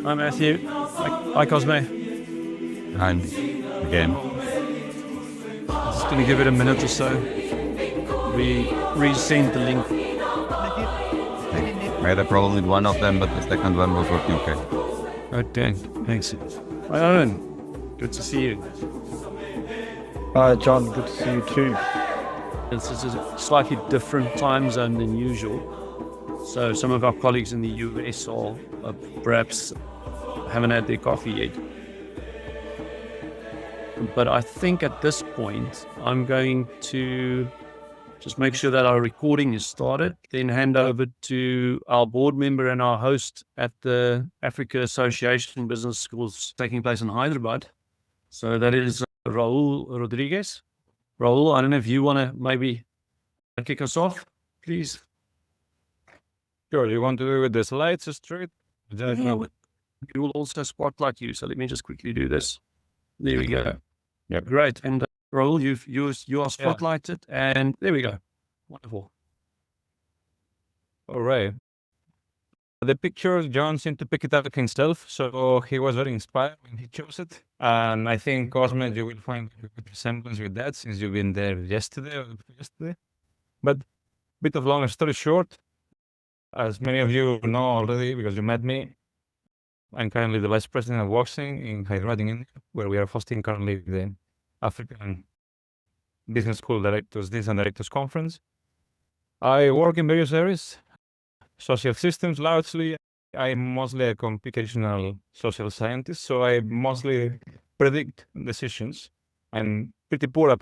Hi, Matthew. Hi, Cosme. And again, Just going to give it a minute or so. We resend the link. I had a problem with one of them, but the second one was working okay. Oh, dang. Thanks. Hi, Owen. Good to see you. Hi, John. Good to see you too. This is a slightly different time zone than usual. So some of our colleagues in the US are perhaps haven't had their coffee yet. But I think at this point, I'm going to just make sure that our recording is started, then hand over to our board member and our host at the Africa Association Business Schools taking place in Hyderabad. So that is Raul Rodriguez. Raul, I don't know if you want to maybe kick us off, please. Sure, you want to do it with the slides straight? We will also spotlight you. So let me just quickly do this. There we go. Yeah. Great. And Raul, you are spotlighted, and there we go. Wonderful. All right. The picture, John seemed to pick it up himself, so he was very inspired when he chose it. And I think, Cosme, you will find a good resemblance with that since you've been there yesterday. But bit of long story short, as many of you know already because you met me, I'm currently the Vice President of Woxsen in Hyderabad, India, where we are hosting currently the African Business School Directors Deans Directors Conference. I work in various areas, social systems largely. I'm mostly a computational social scientist, so I mostly predict decisions. I'm pretty poor at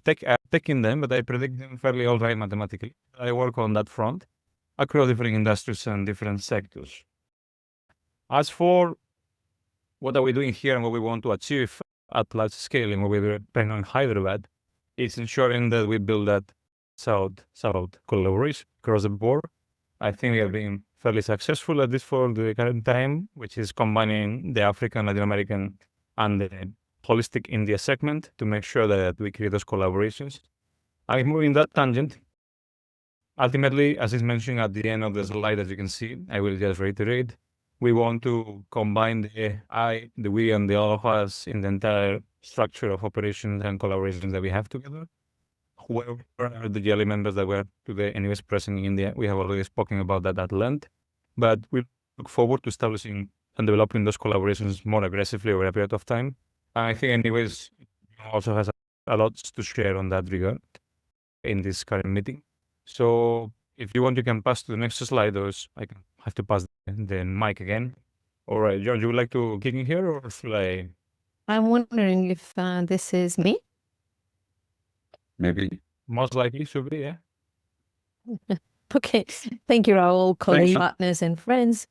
taking them, but I predict them fairly all right mathematically. I work on that front across different industries and different sectors. As for what are we doing here and what we want to achieve at large scale and what we're planning on Hyderabad, is ensuring that we build that South collaboration across the board. I think we are being fairly successful at this for the current time, which is combining the African, Latin American, and the holistic India segment to make sure that we create those collaborations. I'm moving that tangent. Ultimately, as is mentioned at the end of the slide, as you can see, I will just reiterate, we want to combine the I, the we, and the all of us in the entire structure of operations and collaborations that we have together. Whoever are the GRLI members that were today anyways present in India, we have already spoken about that at length, but we look forward to establishing and developing those collaborations more aggressively over a period of time. I think anyways, also has a lot to share on that regard in this current meeting. So if you want, you can pass to the next slide, or I can have to pass the mic again. All right, John, you would like to kick in here, or should I? I'm wondering if this is me. Maybe. Most likely should be, yeah. Okay, thank you, Raul, colleagues, Thanks. partners, and friends.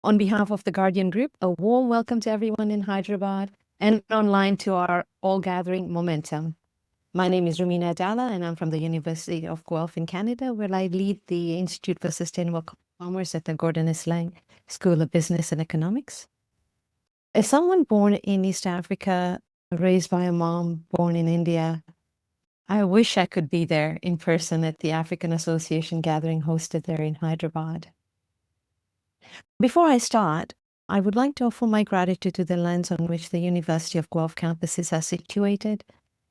On behalf of the Guardian Group, a warm welcome to everyone in Hyderabad and online to our all gathering momentum. My name is Rumina Dhalla, and I'm from the University of Guelph in Canada, where I lead the Institute for Sustainable Commerce at the Gordon S. Lang School of Business and Economics. As someone born in East Africa, raised by a mom born in India, I wish I could be there in person at the African Association gathering hosted there in Hyderabad. Before I start, I would like to offer my gratitude to the lands on which the University of Guelph campuses are situated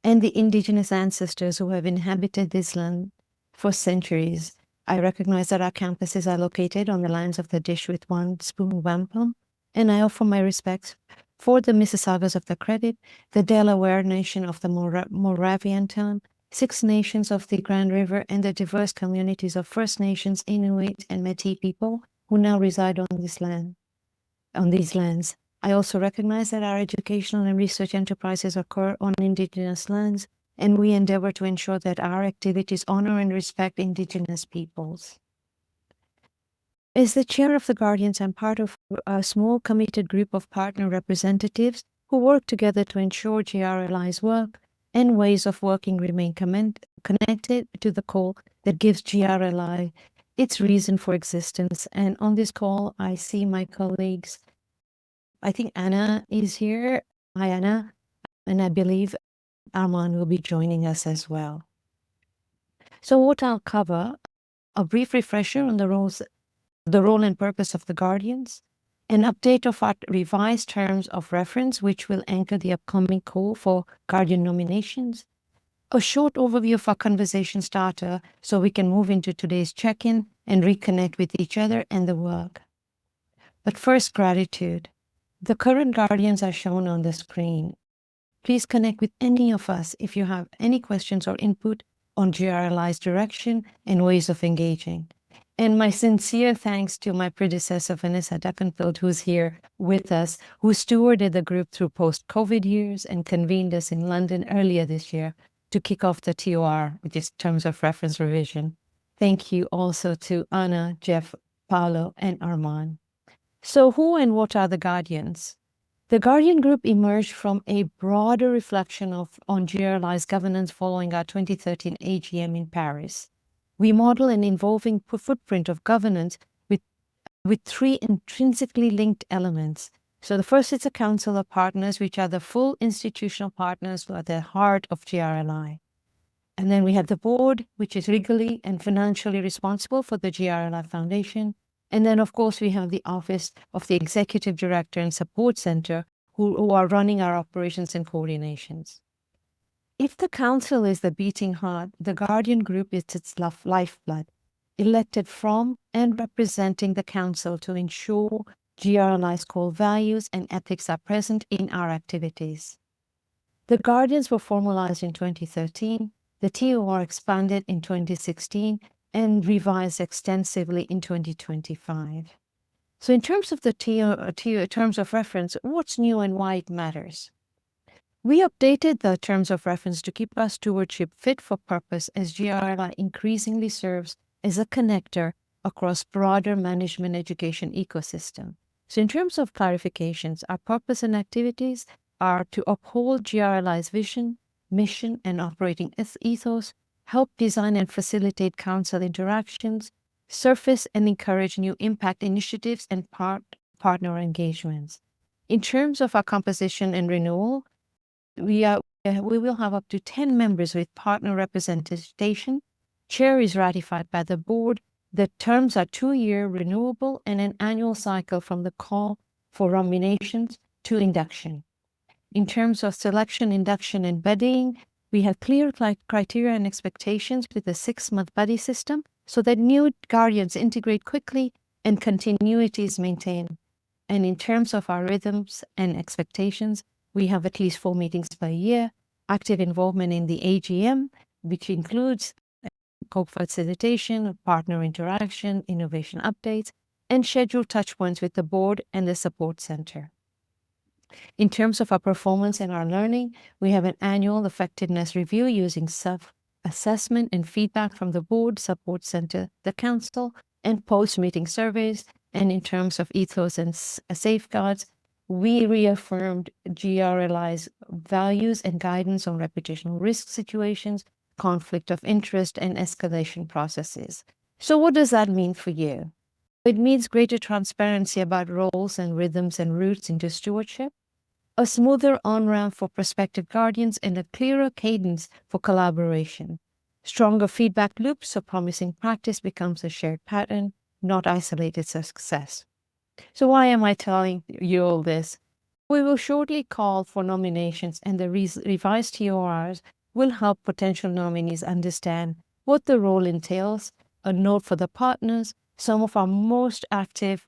and the indigenous ancestors who have inhabited this land for centuries. I recognize that our campuses are located on the lands of the dish with one spoon wampum, and I offer my respects for the Mississaugas of the Credit, the Delaware Nation of the Moravian tongue, Six Nations of the Grand River, and the diverse communities of First Nations, Inuit, and Métis people who now reside on these lands. I also recognize that our educational and research enterprises occur on Indigenous lands, and we endeavor to ensure that our activities honor and respect Indigenous peoples. As the chair of the Guardians, I'm part of a small committed group of partner representatives who work together to ensure GRLI's work and ways of working remain connected to the core that gives GRLI its reason for existence. And on this call, I see my colleagues. I think Anna is here. Hi, Anna. And I believe Arman will be joining us as well. So what I'll cover, a brief refresher on the roles the role and purpose of the guardians, an update of our revised terms of reference, which will anchor the upcoming call for guardian nominations, a short overview of our conversation starter so we can move into today's check-in and reconnect with each other and the work. But first, gratitude. The current guardians are shown on the screen. Please connect with any of us if you have any questions or input on GRLI's direction and ways of engaging. And my sincere thanks to my predecessor, Vanessa Duckenfield, who's here with us, who stewarded the group through post-COVID years and convened us in London earlier this year to kick off the TOR, which is Terms of Reference revision. Thank you also to Anna, Jeff, Paolo, and Arman. So who and what are the guardians? The Guardian Group emerged from a broader reflection on GRLI's governance following our 2013 AGM in Paris. We model an evolving footprint of governance with three intrinsically linked elements. So the first is a council of partners, which are the full institutional partners who are the heart of GRLI. And then we have the board, which is legally and financially responsible for the GRLI Foundation. And then, of course, we have the Office of the Executive Director and Support Center, who are running our operations and coordinations. If the council is the beating heart, the Guardian Group is its lifeblood, elected from and representing the council to ensure GRLI's core values and ethics are present in our activities. The Guardians were formalized in 2013, the TOR expanded in 2016, and revised extensively in 2025. So in terms of the terms of reference, what's new and why it matters? We updated the terms of reference to keep our stewardship fit for purpose as GRLI increasingly serves as a connector across broader management education ecosystem. So in terms of clarifications, our purpose and activities are to uphold GRLI's vision, mission, and operating ethos, help design and facilitate council interactions, surface and encourage new impact initiatives and partner engagements. In terms of our composition and renewal, we will have up to 10 members with partner representation. Chair is ratified by the board. The terms are 2-year renewable and an annual cycle from the call for nominations to induction. In terms of selection, induction, and buddying, we have clear criteria and expectations with a 6-month buddy system so that new guardians integrate quickly and continuity is maintained. And in terms of our rhythms and expectations, we have at least 4 meetings per year, active involvement in the AGM, which includes co-facilitation, partner interaction, innovation updates, and scheduled touchpoints with the board and the support center. In terms of our performance and our learning, we have an annual effectiveness review using self-assessment and feedback from the board, support center, the council, and post-meeting surveys. And in terms of ethos and safeguards, we reaffirmed GRLI's values and guidance on reputational risk situations, conflict of interest, and escalation processes. So what does that mean for you? It means greater transparency about roles and rhythms and routes into stewardship, a smoother on-ramp for prospective guardians, and a clearer cadence for collaboration. Stronger feedback loops so promising practice becomes a shared pattern, not isolated success. So why am I telling you all this? We will shortly call for nominations, and the revised TORs will help potential nominees understand what the role entails, a note for the partners, some of our most active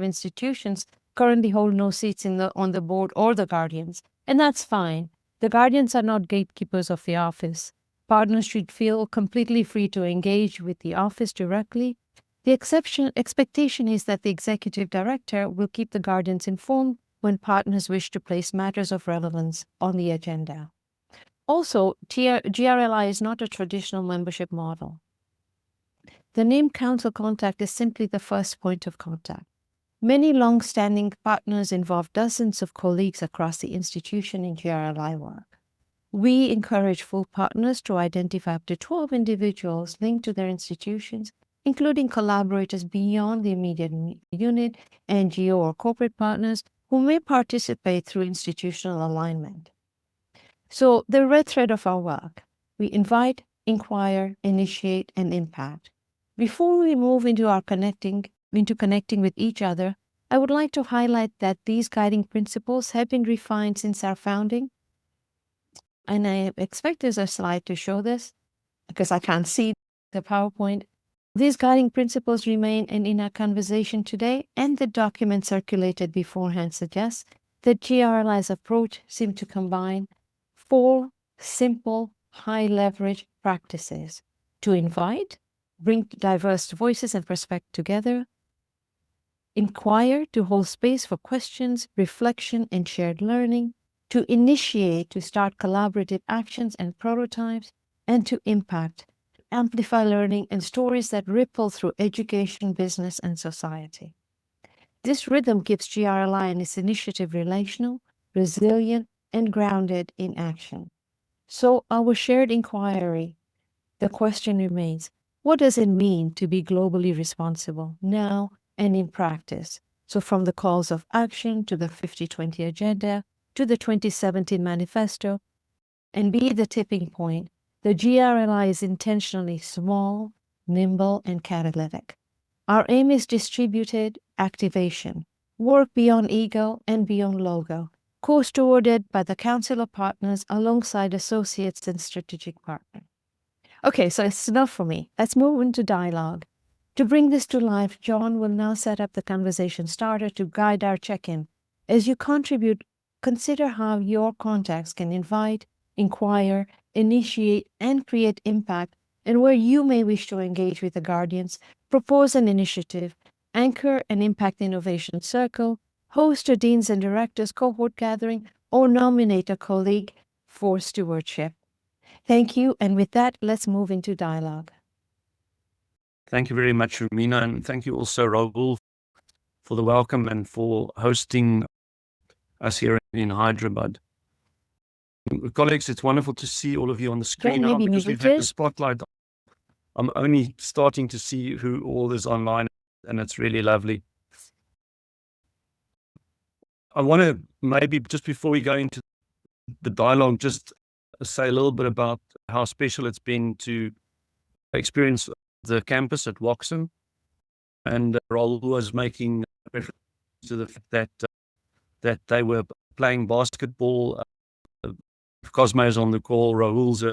institutions currently hold no seats on the board or the guardians, and that's fine. The guardians are not gatekeepers of the office. Partners should feel completely free to engage with the office directly. The expectation is that the executive director will keep the guardians informed when partners wish to place matters of relevance on the agenda. Also, GRLI is not a traditional membership model. The name council contact is simply the first point of contact. Many long-standing partners involve dozens of colleagues across the institution in GRLI work. We encourage full partners to identify up to 12 individuals linked to their institutions, including collaborators beyond the immediate unit, NGO or corporate partners who may participate through institutional alignment. So the red thread of our work, we invite inquire, initiate, and impact. Before we move into connecting with each other, I would like to highlight that these guiding principles have been refined since our founding. And I expect there's a slide to show this because I can't see the PowerPoint. These guiding principles remain in our conversation today, and the document circulated beforehand suggests that GRLI's approach seems to combine 4 simple, high-leverage practices: to invite, bring diverse voices and perspectives together; inquire, to hold space for questions, reflection, and shared learning; to initiate, to start collaborative actions and prototypes; and to impact, to amplify learning and stories that ripple through education, business, and society. This rhythm keeps GRLI and its initiative relational, resilient, and grounded in action. So our shared inquiry, the question remains, what does it mean to be globally responsible now and in practice? So from the calls of action to the 50-20 agenda to the 2017 manifesto, and be the tipping point, the GRLI is intentionally small, nimble, and catalytic. Our aim is distributed activation, work beyond ego and beyond logo, co-stewarded by the Council of Partners alongside associates and strategic partners. Okay, so it's enough for me. Let's move into dialogue. To bring this to life, John will now set up the conversation starter to guide our check-in. As you contribute, consider how your contacts can invite, inquire, initiate, and create impact, and where you may wish to engage with the Guardians, propose an initiative, anchor an impact innovation circle, host a Deans and Directors cohort gathering, or nominate a colleague for stewardship. Thank you, and with that, let's move into dialogue. Thank you very much, Rumina, and thank you also, Raul, for the welcome and for hosting us here in Hyderabad. Colleagues, it's wonderful to see all of you on the screen now because we've had the spotlight. I'm only starting to see who all is online, and it's really lovely. I want to maybe just before we go into the dialogue, just say a little bit about how special it's been to experience the campus at Woxsen. And Raul was making reference to the fact that they were playing basketball. Cosmo's on the call. Raul's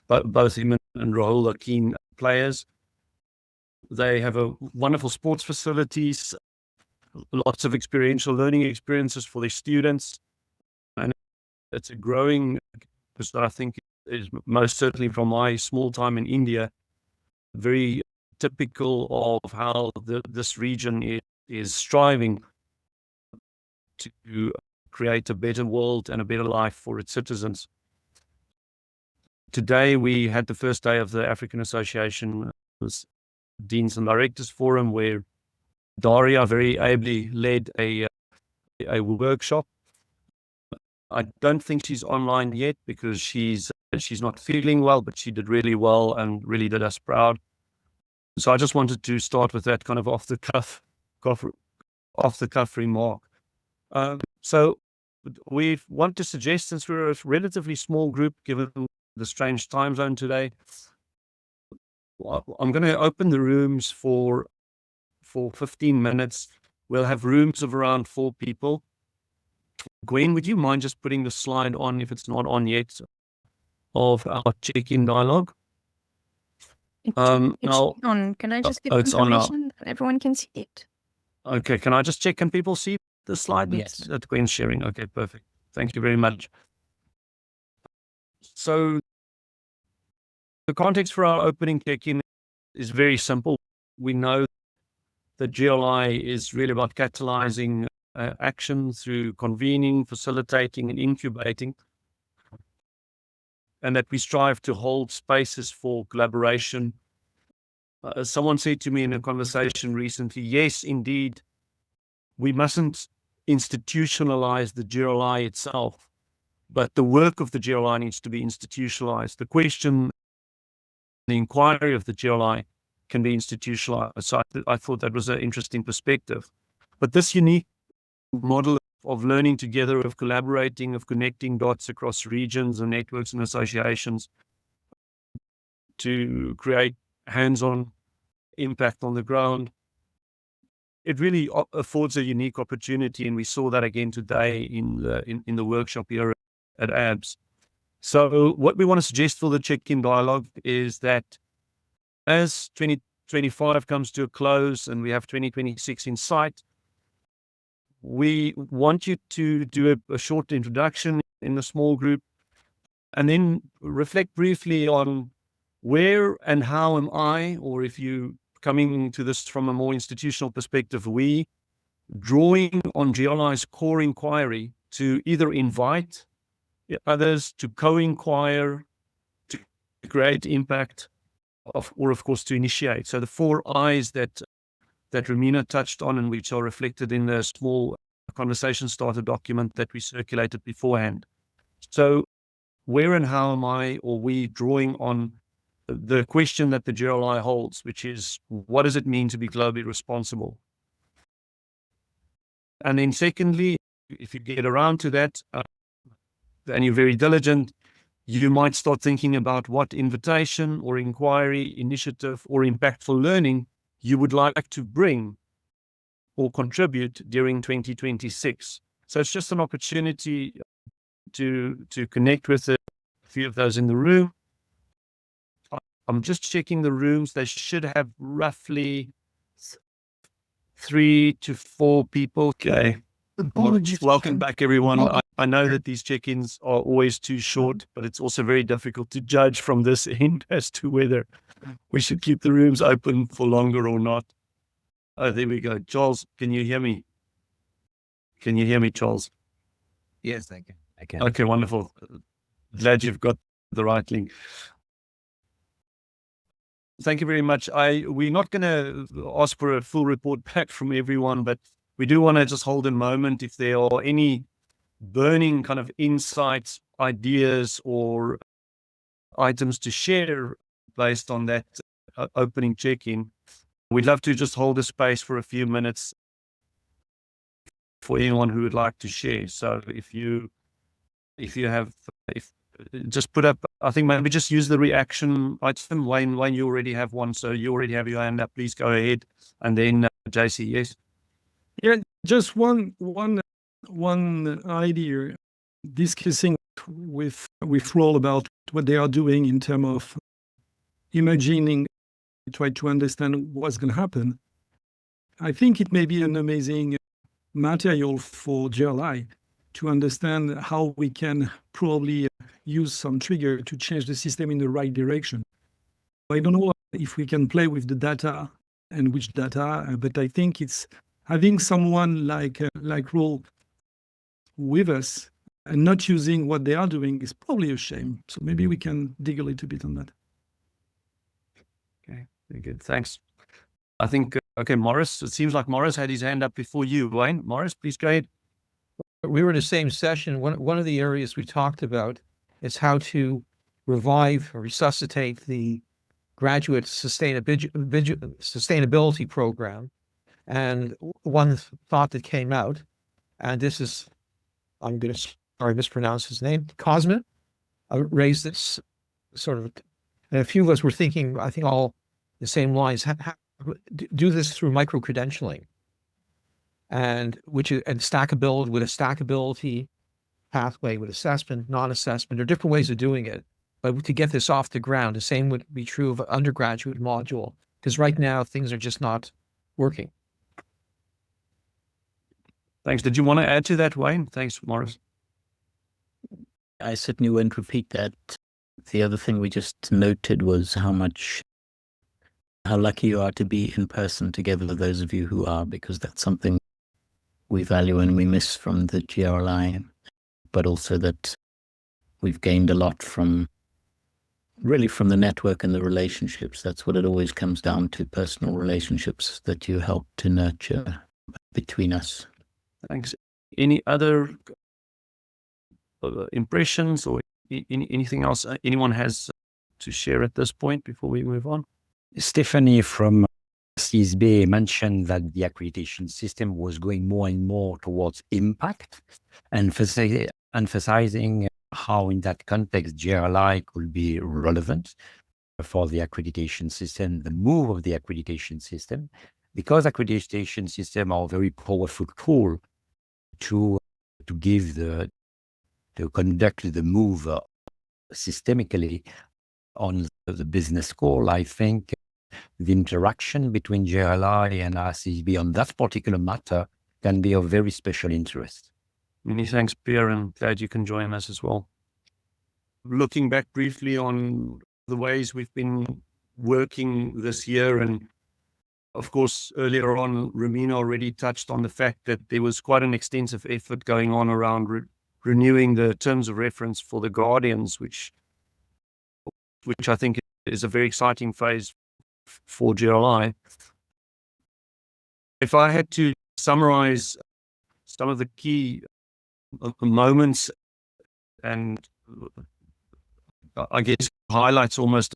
both him and Raul are keen players. They have a wonderful sports facilities, lots of experiential learning experiences for their students, and it's a growing, because I think is most certainly from my small time in India, very typical of how this region is striving to create a better world and a better life for its citizens. Today, we had the first day of the African Association Deans and Directors Forum, where Daria very ably led a workshop. I don't think she's online yet because she's not feeling well, but she did really well and really did us proud. So I just wanted to start with that kind of off the cuff remark. So we want to suggest, since we're a relatively small group, given the strange time zone today, I'm going to open the rooms for 15 minutes. We'll have rooms of around 4 people. Gwen, would you mind just putting the slide on, if it's not on yet, of our check-in dialogue? It's now, on. Can I just give it's on now. information that everyone can see it? Okay, can I just check? Can people see the slide Yes. that Gwen's sharing? Okay, perfect. Thank you very much. So the context for our opening check-in is very simple. We know that GRLI is really about catalyzing action through convening, facilitating, and incubating, and that we strive to hold spaces for collaboration. Someone said to me in a conversation recently, yes, indeed, we mustn't institutionalize the GRLI itself, but the work of the GRLI needs to be institutionalized. The question, the inquiry of the GRLI can be institutionalized. So I thought that was an interesting perspective. But this unique model of learning together, of collaborating, of connecting dots across regions and networks and associations, to create hands-on impact on the ground. It really affords a unique opportunity, and we saw that again today in the workshop here at AABS. So what we want to suggest for the check-in dialogue is that as 2025 comes to a close and we have 2026 in sight, we want you to do a short introduction in a small group and then reflect briefly on where and how am I, or if you coming to this from a more institutional perspective, we drawing on GRLI's core inquiry to either invite others to co-inquire, to create impact, or of course to initiate. So the 4 I's that Rumina touched on, and which are reflected in the small conversation starter document that we circulated beforehand. So where and how am I, or we, drawing on the question that the GRLI holds, which is, what does it mean to be globally responsible? And then secondly, if you get around to that, and you're very diligent, you might start thinking about what invitation or inquiry, initiative, or impactful learning you would like to bring or contribute during 2026. So it's just an opportunity to connect with a few of those in the room. I'm just checking the rooms. They should have roughly 3 to 4 people. Okay. Welcome back, everyone. I know that these check-ins are always too short, but it's also very difficult to judge from this end as to whether we should keep the rooms open for longer or not. Oh, there we go. Charles, can you hear me? Can you hear me, Charles? Yes, I can. Okay, wonderful. Glad you've got the right link. Thank you very much. We're not going to ask for a full report back from everyone, but we do want to just hold a moment if there are any burning kind of insights, ideas, or items to share based on that opening check-in. We'd love to just hold a space for a few minutes for anyone who would like to share. So if you just put up, I think maybe just use the reaction item. Wayne, you already have one, so you already have your hand up. Please go ahead. And then JC, yes. Yeah, just one idea, discussing with Raul about what they are doing in terms of imagining, try to understand what's going to happen. I think it may be an amazing material for GRLI to understand how we can probably use some trigger to change the system in the right direction. I don't know if we can play with the data and which data, but I think it's having someone like Raul with us and not using what they are doing is probably a shame. So maybe we can dig a little bit on that. Okay, very good. Thanks. I think, okay, Morris, it seems like Morris had his hand up before you, Wayne. Morris, please go ahead. We were in the same session. One of the areas we talked about is how to revive or resuscitate the graduate sustainability program. And one thought that came out, and this is, I'm going to mispronounce his name, Cosma, raised this sort of, and a few of us were thinking, I think all the same lines, do this through micro-credentialing. And stackability with a stackability pathway with assessment, non-assessment, or different ways of doing it. But to get this off the ground, the same would be true of an undergraduate module, because right now things are just not working. Thanks. Did you want to add to that, Wayne? Thanks, Morris. I certainly won't repeat that. The other thing we just noted was how lucky you are to be in person together, those of you who are, because that's something we value and we miss from the GRLI, but also that we've gained a lot from the network and the relationships. That's what it always comes down to, personal relationships that you help to nurture between us. Thanks. Any other impressions or anything else anyone has to share at this point before we move on? Stephanie from CSB mentioned that the accreditation system was going more and more towards impact, and emphasizing how in that context GRLI could be relevant. for the accreditation system, the move of the accreditation system, because accreditation systems are a very powerful tool to give to conduct the move systemically on the business call. I think the interaction between GRLI and RCSB on that particular matter can be of very special interest. Many thanks, Pierre, and glad you can join us as well. Looking back briefly on the ways we've been working this year, and of course, earlier on, Rumina already touched on the fact that there was quite an extensive effort going on around renewing the terms of reference for the guardians, which I think is a very exciting phase for GRLI. If I had to summarize some of the key moments and I guess highlights almost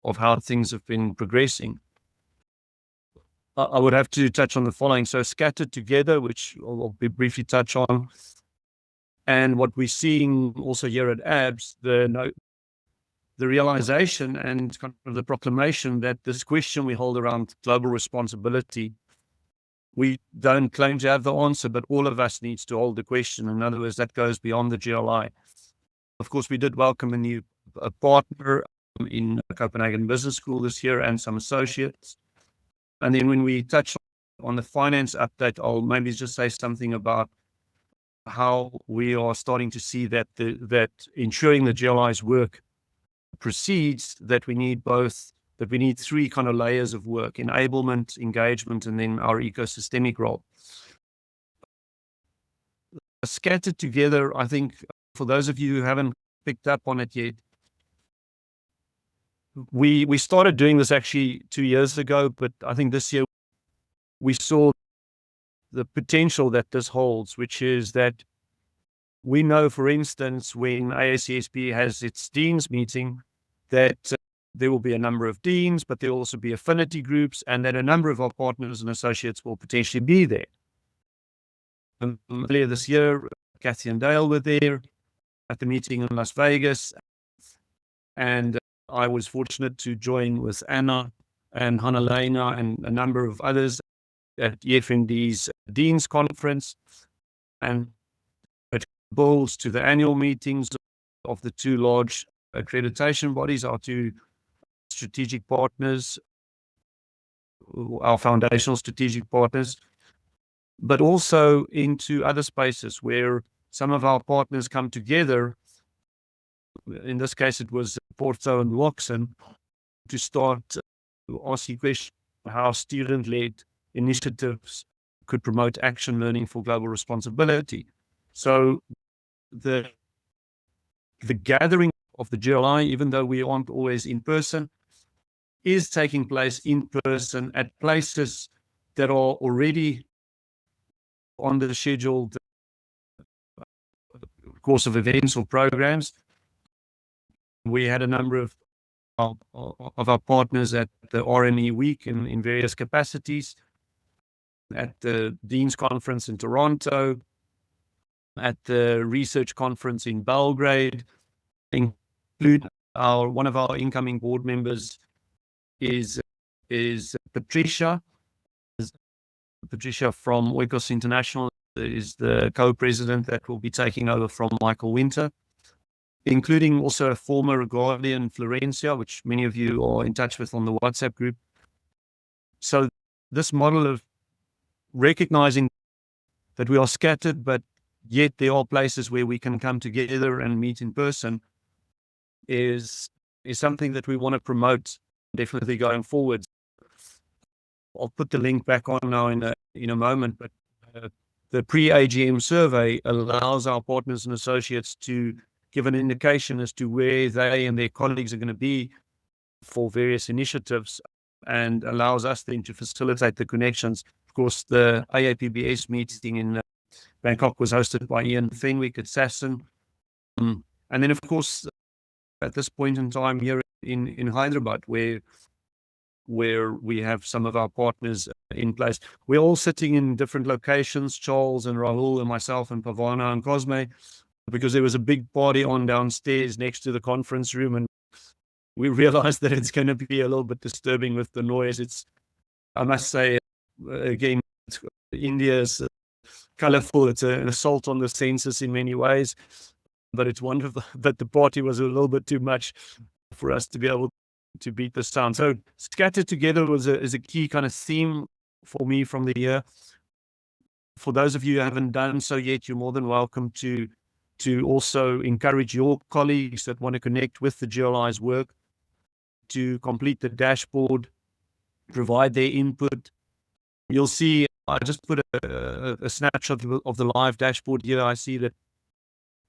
of how things have been progressing, I would have to touch on the following. So scattered together, which I'll briefly touch on, and what we're seeing also here at AABS, the realization and kind of the proclamation that this question we hold around global responsibility, we don't claim to have the answer, but all of us needs to hold the question. In other words, that goes beyond the GRLI. Of course, we did welcome a new partner in Copenhagen Business School this year and some associates. And then when we touch on the finance update, I'll maybe just say something about how we are starting to see that that ensuring the GRLI's work proceeds, that we need three kind of layers of work: enablement, engagement, and then our ecosystemic role. Scattered together, I think, for those of you who haven't picked up on it yet, we started doing this actually 2 years ago, but I think this year we saw the potential that this holds, which is that we know, for instance, when AACSB has its Deans meeting, that there will be a number of deans, but there will also be affinity groups, and that a number of our partners and associates will potentially be there. And earlier this year, Kathy and Dale were there at the meeting in Las Vegas, and I was fortunate to join with Anna and Hannah and a number of others at EFND's Deans Conference, and it builds to the annual meetings of the two large accreditation bodies, our two strategic partners, our foundational strategic partners, but also into other spaces where some of our partners come together. In this case, it was Porto and Woxsen, to start asking questions how student-led initiatives could promote action learning for global responsibility. So the gathering of the GRLI, even though we aren't always in person, is taking place in person at places that are already on the scheduled course of events or programs. We had a number of our partners at the RME Week in various capacities, at the Deans Conference in Toronto, at the Research Conference in Belgrade. Include one of our incoming board members is Patricia. Patricia from Oikos International is the co-president that will be taking over from Michael Winter, including also a former Guardian, Florencia, which many of you are in touch with on the WhatsApp group. So this model of recognizing that we are scattered, but yet there are places where we can come together and meet in person is something that we want to promote definitely going forward. I'll put the link back on now in a moment, but the pre-AGM survey allows our partners and associates to give an indication as to where they and their colleagues are going to be for various initiatives, and allows us then to facilitate the connections. Of course, the AABS meeting in Bangkok was hosted by Ian Fenwick at Sasson. And then, of course, at this point in time here in Hyderabad, where we have some of our partners in place. We're all sitting in different locations, Charles and Raul and myself and Pavana and Cosme, because there was a big party on downstairs next to the conference room, and we realize that it's going to be a little bit disturbing with the noise. I must say, again, India's colorful. It's an assault on the senses in many ways, but it's wonderful that the party was a little bit too much for us to be able to beat the sound. So scattered together is a key kind of theme for me from the year. For those of you who haven't done so yet, you're more than welcome to also encourage your colleagues that want to connect with the GRLI's work to complete the dashboard, provide their input. You'll see, I just put a snapshot of the live dashboard here. I see that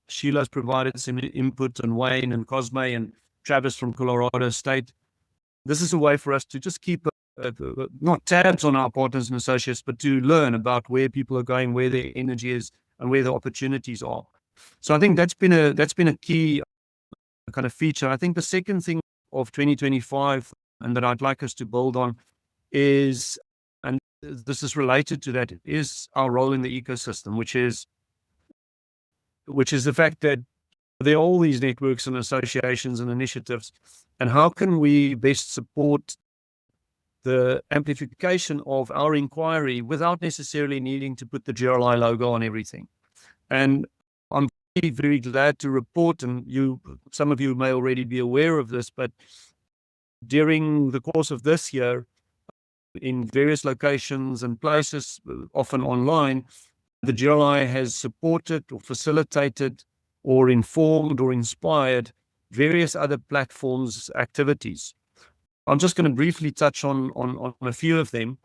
Sheila's provided some input, and Wayne and Cosme and Travis from Colorado State. This is a way for us to just keep not tabs on our partners and associates, but to learn about where people are going, where their energy is, and where the opportunities are. So I think that's been a key kind of feature. I think the second thing of 2025, and that I'd like us to build on, is, and this is related to that, is our role in the ecosystem, which is the fact that there are all these networks and associations and initiatives, and how can we best support the amplification of our inquiry without necessarily needing to put the GRLI logo on everything. And I'm very, very glad to report, and some of you may already be aware of this, but during the course of this year, in various locations and places, often online, the GRLI has supported or facilitated or informed or inspired various other platforms' activities. I'm just going to briefly touch on a few of them.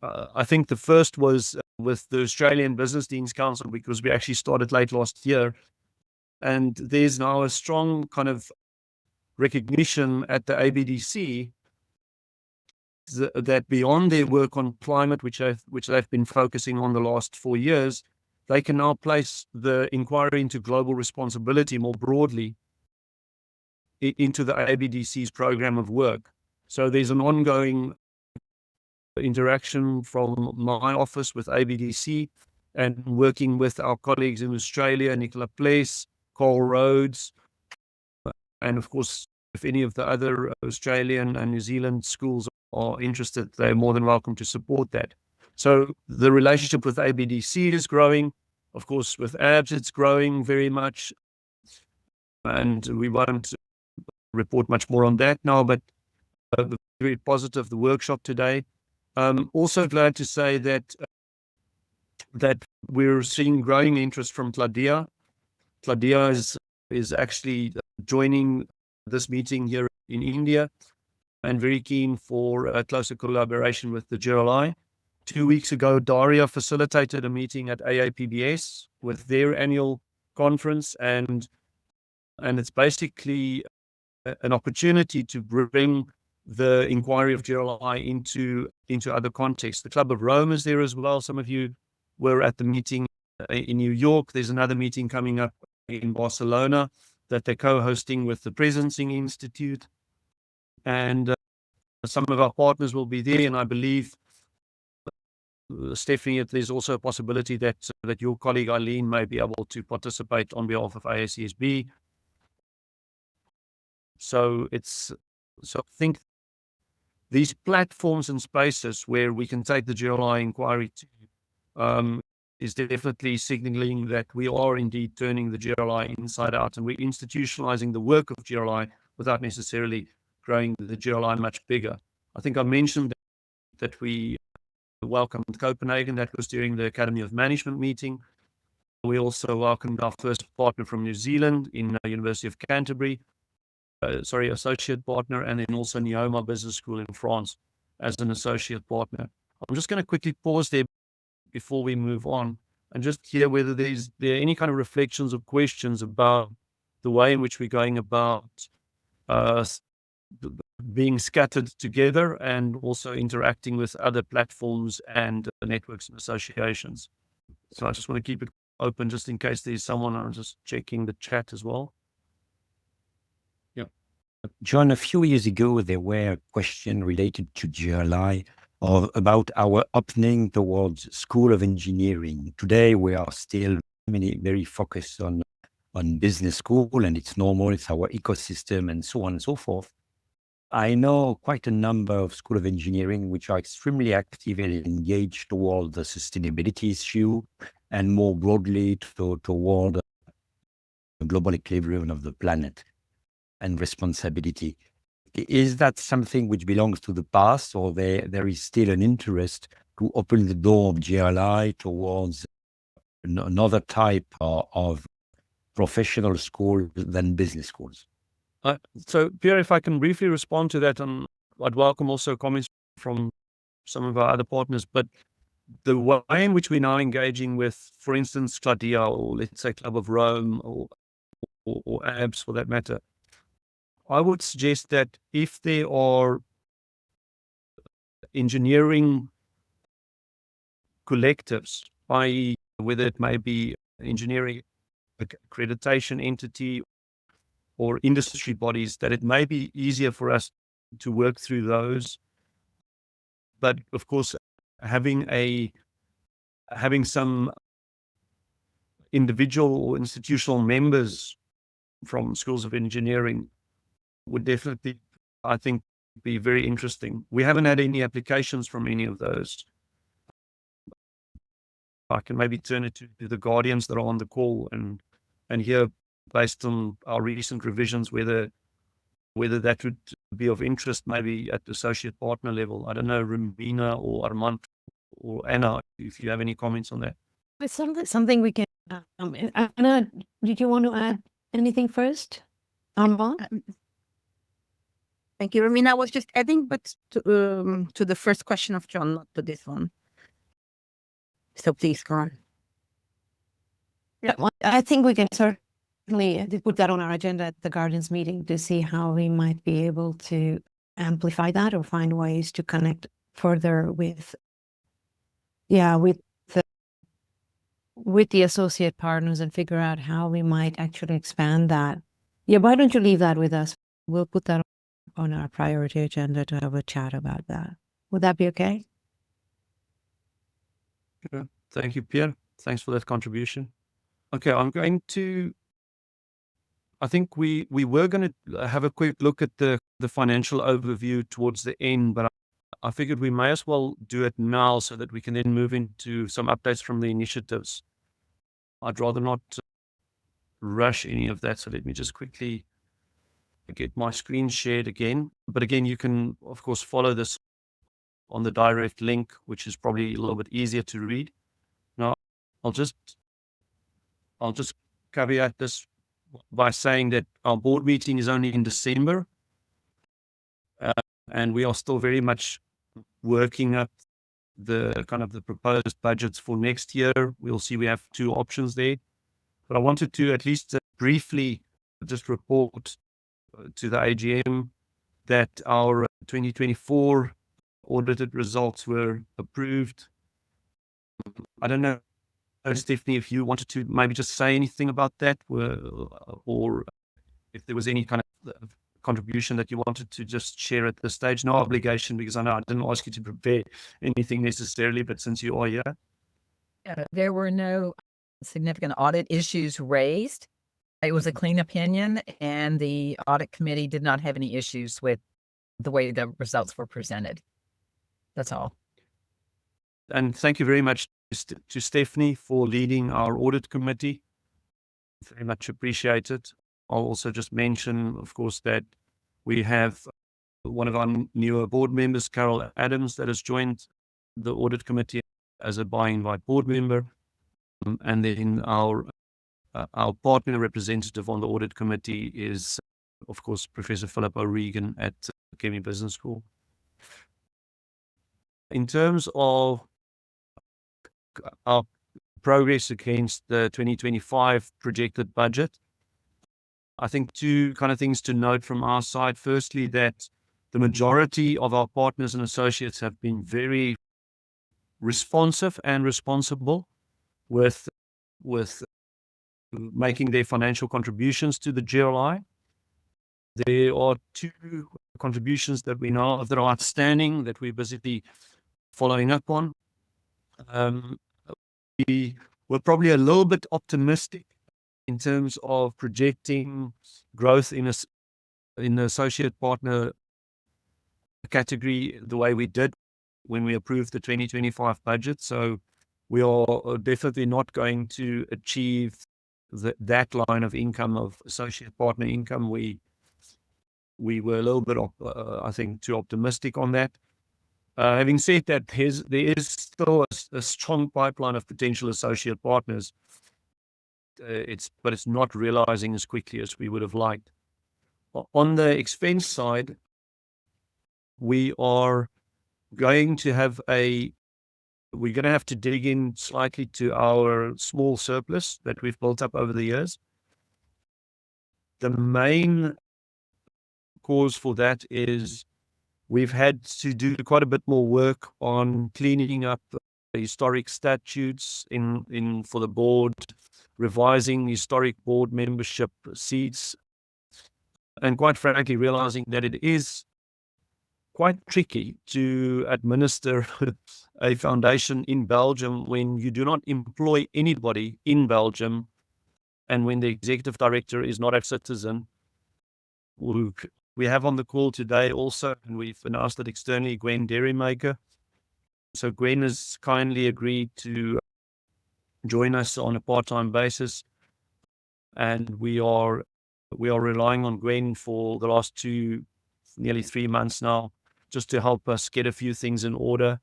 I think the first was with the Australian Business Deans Council, because we actually started late last year. And there's now a strong kind of recognition at the ABDC that beyond their work on climate, which they've been focusing on the last 4 years, they can now place the inquiry into global responsibility more broadly into the ABDC's program of work. So there's an ongoing interaction from my office with ABDC and working with our colleagues in Australia, Nicola Place, Carl Rhodes, and of course, if any of the other Australian and New Zealand schools are interested, they're more than welcome to support that. So the relationship with ABDC is growing. Of course, with ABS, it's growing very much. And we won't report much more on that now, but very positive, the workshop today. Also glad to say that we're seeing growing interest from Claudia. Claudia is actually joining this meeting here in India and very keen for a closer collaboration with the GRLI. 2 weeks ago, Daria facilitated a meeting at AABS with their annual conference, and it's basically an opportunity to bring the inquiry of GRLI into other contexts. The Club of Rome is there as well. Some of you were at the meeting in New York. There's another meeting coming up in Barcelona that they're co-hosting with the Presencing Institute. And some of our partners will be there, and I believe, Stephanie, there's also a possibility that your colleague Eileen may be able to participate on behalf of ASCSB. So I think these platforms and spaces where we can take the GRLI inquiry to is definitely signaling that we are indeed turning the GRLI inside out, and we're institutionalizing the work of GRLI without necessarily growing the GRLI much bigger. I think I mentioned that we welcomed Copenhagen. That was during the Academy of Management meeting. We also welcomed our first partner from New Zealand in University of Canterbury, associate partner, and then also Neoma Business School in France as an associate partner. I'm just going to quickly pause there before we move on and just hear whether there are any kind of reflections or questions about the way in which we're going about being scattered together and also interacting with other platforms and networks and associations. So I just want to keep it open just in case there's someone. I'm just checking the chat as well. John, a few years ago, there were questions related to GRLI about our opening towards School of Engineering. Today, we are still very focused on on business school, and it's normal, it's our ecosystem, and so on and so forth. I know quite a number of School of Engineering which are extremely active and engaged toward the sustainability issue, and more broadly toward the global equilibrium of the planet and responsibility. Is that something which belongs to the past, or there is still an interest to open the door of GRLI towards another type of professional school than business schools? So, Pierre, if I can briefly respond to that, and I'd welcome also comments from some of our other partners. But the way in which we're now engaging with, for instance, Claudia, or let's say Club of Rome, or AABS for that matter, I would suggest that if there are engineering collectives, i.e., whether it may be engineering accreditation entity or industry bodies, that it may be easier for us to work through those. But of course, having some individual or institutional members from schools of engineering would definitely, I think, be very interesting. We haven't had any applications from any of those. I can maybe turn it to the guardians that are on the call and hear, based on our recent revisions, whether that would be of interest, maybe at the associate partner level. I don't know, Rumina or Armand or Anna, if you have any comments on that. It's something we can. Anna, did you want to add anything first? Armand? Thank you, Rumina. I was just adding, but to the first question of John, not to this one. So please go on. Yeah, well, I think we can certainly put that on our agenda at the Guardians meeting to see how we might be able to amplify that or find ways to connect further with the associate partners and figure out how we might actually expand that. Yeah, why don't you leave that with us? We'll put that on our priority agenda to have a chat about that. Would that be okay? Yeah. Thank you, Pierre. Thanks for that contribution. Okay, I think we were going to have a quick look at the financial overview towards the end, but I figured we may as well do it now so that we can then move into some updates from the initiatives. I'd rather not rush any of that, so let me just quickly get my screen shared again. But again, you can, of course, follow this on the direct link, which is probably a little bit easier to read. Now, I'll just caveat this by saying that our board meeting is only in December, and we are still very much working up the kind of the proposed budgets for next year. We'll see, we have two options there, but I wanted to at least briefly just report to the AGM that our 2024 audited results were approved. I don't know, Stephanie, if you wanted to maybe just say anything about that, or if there was any kind of contribution that you wanted to just share at this stage. No obligation, because I know I didn't ask you to prepare anything necessarily, but since you are here. There were no significant audit issues raised. It was a clean opinion, and the audit committee did not have any issues with the way the results were presented. That's all. And thank you very much to Stephanie for leading our audit committee. Very much appreciated. I'll also just mention, of course, that we have one of our newer board members, Carol Adams, that has joined the audit committee as a by invite board member. And then our partner representative on the audit committee is, of course, Professor Philip O'Regan at Kemi Business School. In terms of our progress against the 2025 projected budget, I think two kind of things to note from our side. Firstly, that the majority of our partners and associates have been very responsive and responsible with making their financial contributions to the GRLI. There are two contributions that we know of that are outstanding that we're busily following up on. We were probably a little bit optimistic in terms of projecting growth in the associate partner category the way we did when we approved the 2025 budget. So we are definitely not going to achieve that line of income of associate partner income. We were a little bit, I think, too optimistic on that. Having said that, there is still a strong pipeline of potential associate partners. But it's not realizing as quickly as we would have liked. On the expense side, we are going to have we're going to have to dig in slightly to our small surplus that we've built up over the years. The main cause for that is we've had to do quite a bit more work on cleaning up historic statutes for the board, revising historic board membership seats, and quite frankly, realizing that it is quite tricky to administer a foundation in Belgium when you do not employ anybody in Belgium and when the executive director is not a citizen. We have on the call today also, and we've announced it externally, Gwen Dairymaker. So Gwen has kindly agreed to join us on a part-time basis, and we are relying on Gwen for the last nearly 3 months now, just to help us get a few things in order.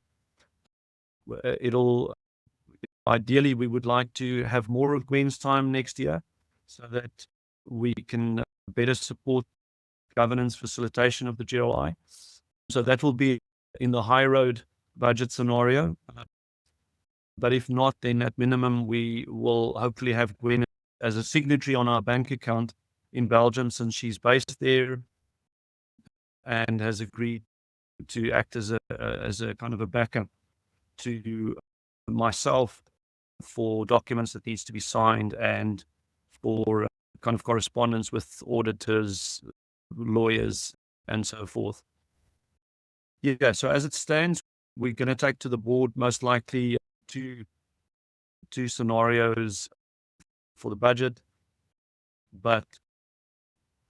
Ideally, we would like to have more of Gwen's time next year so that we can better support governance facilitation of the GRLI. So that will be in the high road budget scenario. But if not, then at minimum, we will hopefully have Gwen as a signatory on our bank account in Belgium, since she's based there and has agreed to act as a kind of a backup to myself for documents that needs to be signed and for kind of correspondence with auditors, lawyers, and so forth. Yeah, so as it stands, we're going to take to the board most likely two scenarios for the budget. But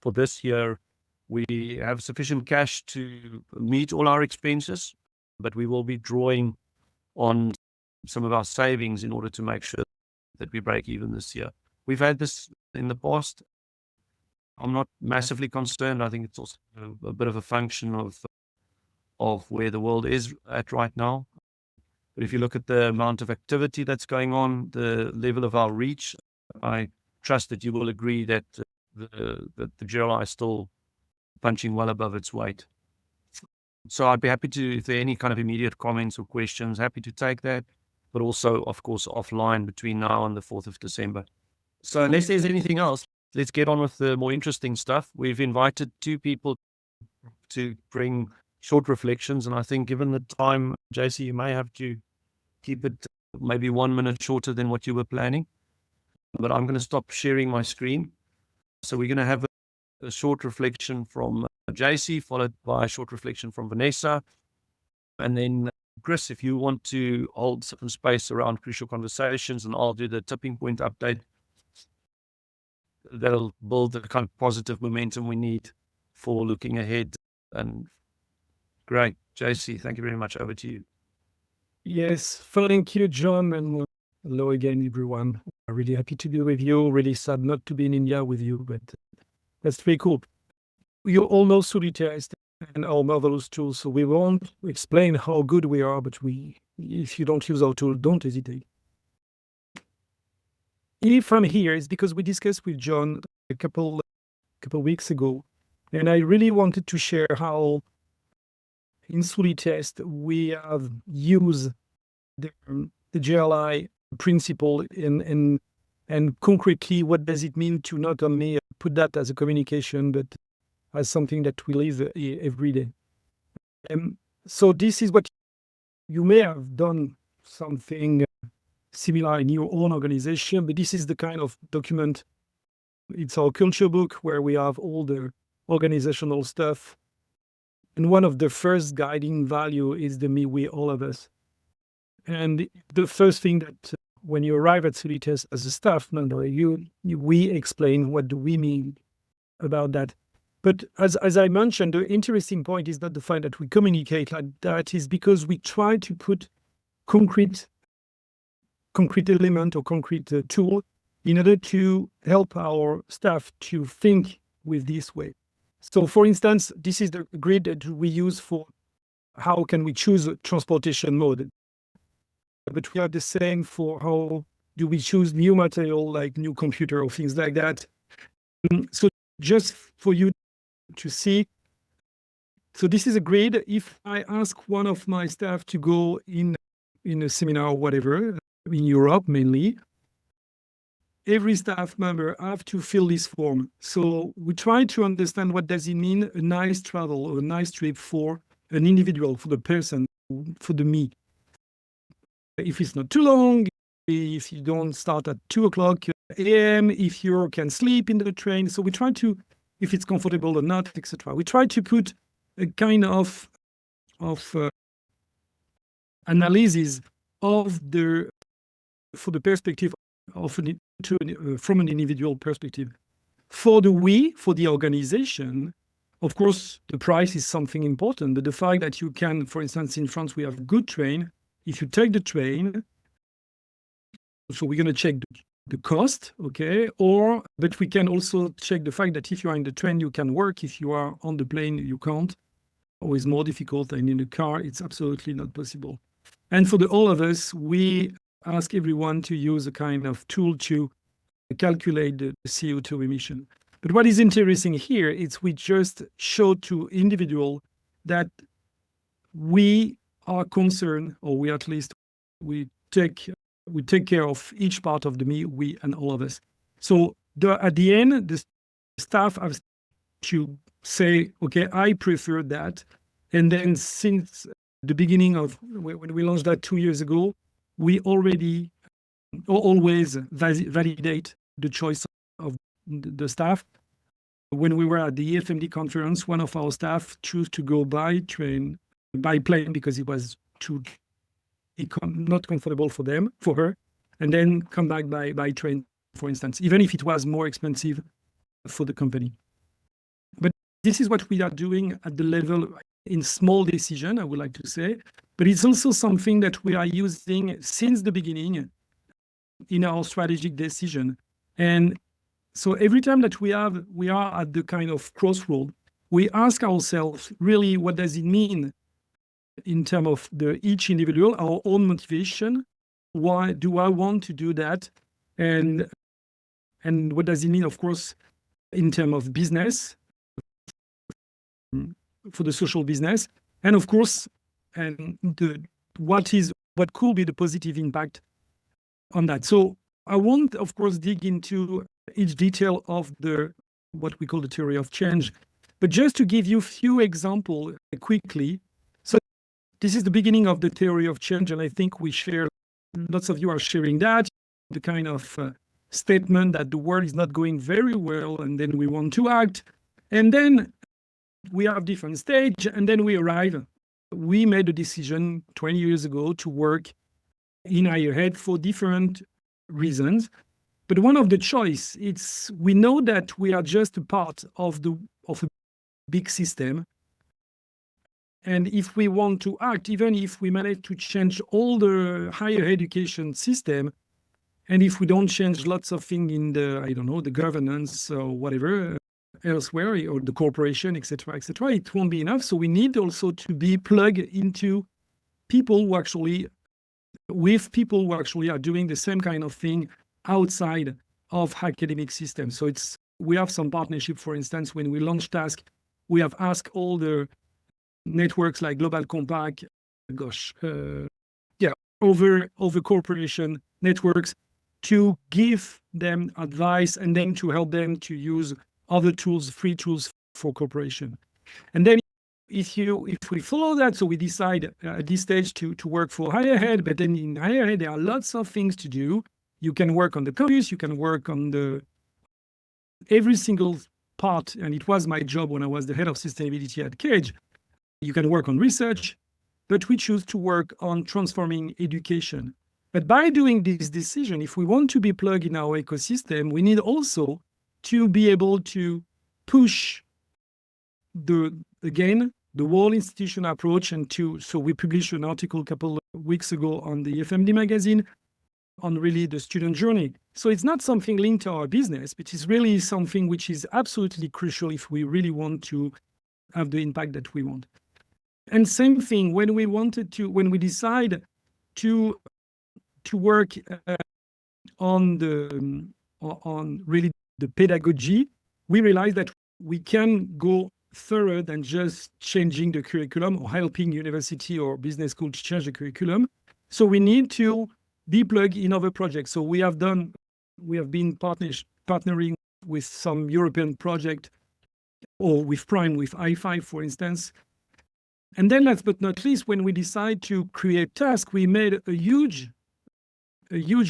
for this year, we have sufficient cash to meet all our expenses, but we will be drawing on some of our savings in order to make sure that we break even this year. We've had this in the past. I'm not massively concerned. I think it's also a bit of a function of where the world is at right now. But if you look at the amount of activity that's going on, the level of our reach, I trust that you will agree that the GRLI is still punching well above its weight. So I'd be happy to, if there are any kind of immediate comments or questions, happy to take that, but also, of course, offline between now and the 4th of December. So unless there's anything else, let's get on with the more interesting stuff. We've invited 2 people to bring short reflections, and I think given the time, JC, you may have to keep it maybe 1 minute shorter than what you were planning. But I'm going to stop sharing my screen. So we're going to have a short reflection from JC, followed by a short reflection from Vanessa. And then, Chris, if you want to hold some space around crucial conversations, and I'll do the tipping point update. That'll build the kind of positive momentum we need for looking ahead. And great. JC, thank you very much. Over to you. Yes, thank you, John, and hello again, everyone. I'm really happy to be with you. Really sad not to be in India with you, but that's very cool. You all know Sulitest and our marvelous tools, so we won't explain how good we are, but if you don't use our tool, don't hesitate. If I'm here, it's because we discussed with John a couple weeks ago, and I really wanted to share how in Sulitest we have used the GRLI principle and concretely what does it mean to not only put that as a communication, but as something that we live every day. So this is what you may have done something similar in your own organization, but this is the kind of document. It's our culture book where we have all the organizational stuff. And one of the first guiding value is the me, we, all of us. And the first thing that when you arrive at Sulitest as a staff member, we explain what do we mean about that. But as I mentioned, the interesting point is not the fact that we communicate like that, is because we try to put concrete element or concrete tool in order to help our staff to think with this way. So for instance, this is the grid that we use for how can we choose a transportation mode. But we have the same for how do we choose new material like new computer or things like that. So just for you to see, so this is a grid. If I ask one of my staff to go in a seminar or whatever, in Europe mainly, every staff member have to fill this form. So we try to understand what does it mean, a nice travel or a nice trip for an individual, for the person, for the me. If it's not too long, if you don't start at 2:00 a.m., if you can sleep in the train. So we try to, if it's comfortable or not, etc. We try to put a kind of analysis of for the perspective of from an individual perspective. For the organization, of course, the price is something important, but the fact that you can, for instance, in France, we have a good train. If you take the train, so we're going to check the cost, okay? But we can also check the fact that if you are in the train, you can work. If you are on the plane, you can't. Always more difficult, and in the car, it's absolutely not possible. And for all of us, we ask everyone to use a kind of tool to calculate the CO2 emission. But what is interesting here is we just show to individual that we are concerned, or we at least we take care of each part of the me, we and all of us. So at the end, the staff have to say, okay, I prefer that. And then since the beginning of when we launched that 2 years ago, we already always validate the choice of the staff. When we were at the EFMD conference, one of our staff chose to go by plane because it was not comfortable for her, and then come back by train, for instance, even if it was more expensive for the company. But this is what we are doing at the level in small decision, I would like to say, but it's also something that we are using since the beginning in our strategic decision. And so every time that we are at the kind of crossroad, we ask ourselves, really, what does it mean in terms of each individual, our own motivation? Why do I want to do that? And what does it mean, of course, in terms of business, for the social business, and of course, what could be the positive impact on that. So I won't, of course, dig into each detail of what we call the theory of change, but just to give you a few examples quickly. So this is the beginning of the theory of change, and I think lots of you are sharing that, the kind of statement that the world is not going very well, and then we want to act, and then we have different stage, and then we arrive. We made a decision 20 years ago to work in higher ed for different reasons. But one of the choice, we know that we are just a part of a big system. And if we want to act, even if we manage to change all the higher education system, and if we don't change lots of things in the governance or whatever, elsewhere, or the corporation, etc., it won't be enough. So we need also to be plugged into people who actually are doing the same kind of thing outside of academic systems. So we have some partnership. For instance, when we launch Task, we have asked all the networks like Global Compact, over corporation networks to give them advice and then to help them to use other tools, free tools for corporation. And then if we follow that, so we decide at this stage to work for higher ed, but then in higher ed, there are lots of things to do. You can work on the campus, you can work on every single part, and it was my job when I was the head of sustainability at Cage. You can work on research, but we choose to work on transforming education. But by doing this decision, if we want to be plugged in our ecosystem, we need also to be able to push the whole institution approach. So we published an article a couple of weeks ago on the FMD magazine on really the student journey. So it's not something linked to our business, but it's really something which is absolutely crucial if we really want to have the impact that we want. And same thing when we decide to work on really the pedagogy, we realize that we can go further than just changing the curriculum or helping university or business school to change the curriculum. So we need to be plugged in other projects. So we have been partnering with some European project, or with Prime, with I5, for instance. And then last but not least, when we decide to create tasks, we made a huge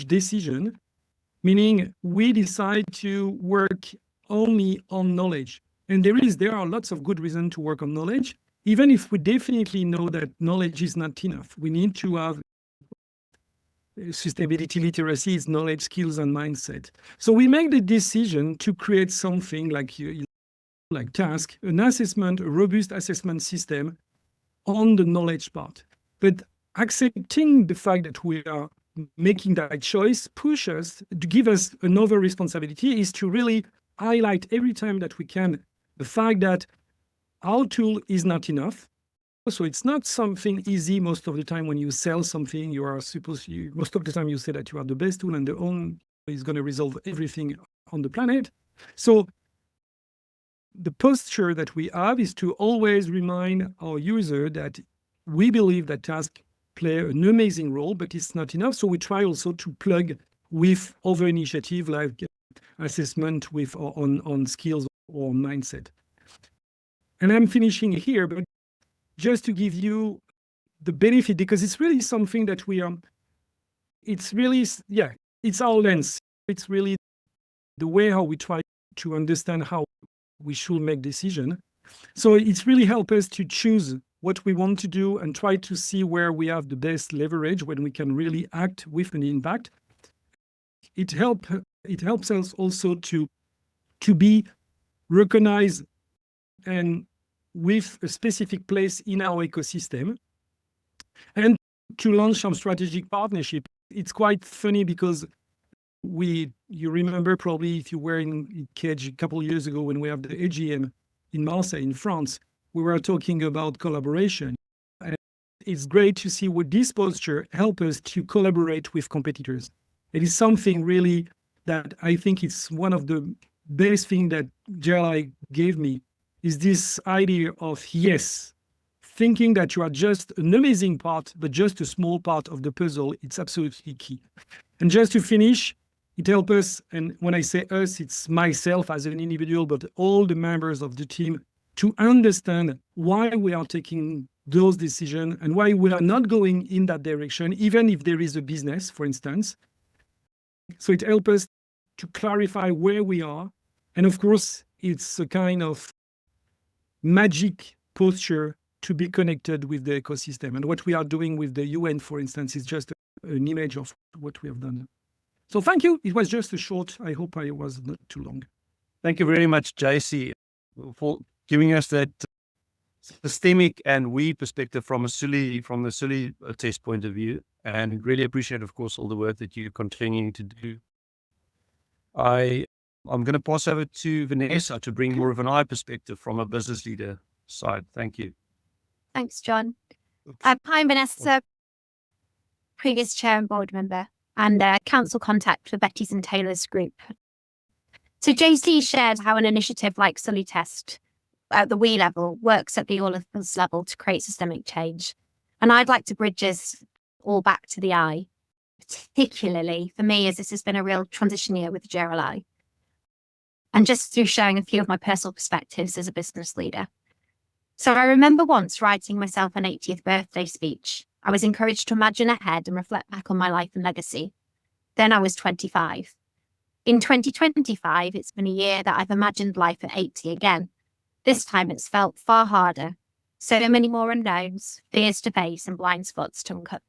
decision, meaning we decide to work only on knowledge. And there are lots of good reasons to work on knowledge, even if we definitely know that knowledge is not enough. We need to have sustainability literacy, is knowledge, skills, and mindset. So we make the decision to create something like task, an assessment, a robust assessment system on the knowledge part. But accepting the fact that we are making that choice push us to give us another responsibility, is to really highlight every time that we can the fact that our tool is not enough. So it's not something easy. Most of the time when you sell something, most of the time you say that you are the best tool and the only is going to resolve everything on the planet. So the posture that we have is to always remind our user that we believe that tasks play an amazing role, but it's not enough. So we try also to plug with other initiatives like assessment on skills or mindset. And I'm finishing here, but just to give you the benefit, because it's really something that it's our lens. It's really the way how we try to understand how we should make decisions. So it's really helped us to choose what we want to do and try to see where we have the best leverage when we can really act with an impact. It helps us also to be recognized and with a specific place in our ecosystem, and to launch some strategic partnership. It's quite funny because you remember probably if you were in Cage a couple of years ago when we have the AGM in Marseille in France, we were talking about collaboration. And it's great to see what this posture help us to collaborate with competitors. It is something really that I think it's one of the best things that GRLI gave me, is this idea of, yes, thinking that you are just an amazing part, but just a small part of the puzzle. It's absolutely key. And just to finish, it helps us, and when I say us, it's myself as an individual, but all the members of the team, to understand why we are taking those decisions and why we are not going in that direction, even if there is a business, for instance. So it helps us to clarify where we are. And of course, it's a kind of magic posture to be connected with the ecosystem. And what we are doing with the UN, for instance, is just an image of what we have done. So thank you. It was just a short, I hope I was not too long. Thank you very much, JC, for giving us that systemic and we perspective from the Sulitest point of view. And really appreciate, of course, all the work that you're continuing to do. I'm going to pass over to Vanessa to bring more of an eye perspective from a business leader side. Thank you. Thanks, John. Hi, I'm Vanessa, previous chair and board member, and council contact for Betty's and Taylor's group. So JC shared how an initiative like Sulitest at the we level works at the all of us level to create systemic change. And I'd like to bridge us all back to the I, particularly for me, as this has been a real transition year with the GRLI. And just through sharing a few of my personal perspectives as a business leader. So I remember once writing myself an 80th birthday speech. I was encouraged to imagine ahead and reflect back on my life and legacy. Then I was 25. In 2025, it's been a year that I've imagined life at 80 again. This time it's felt far harder. So many more unknowns, fears to face and blind spots to uncover.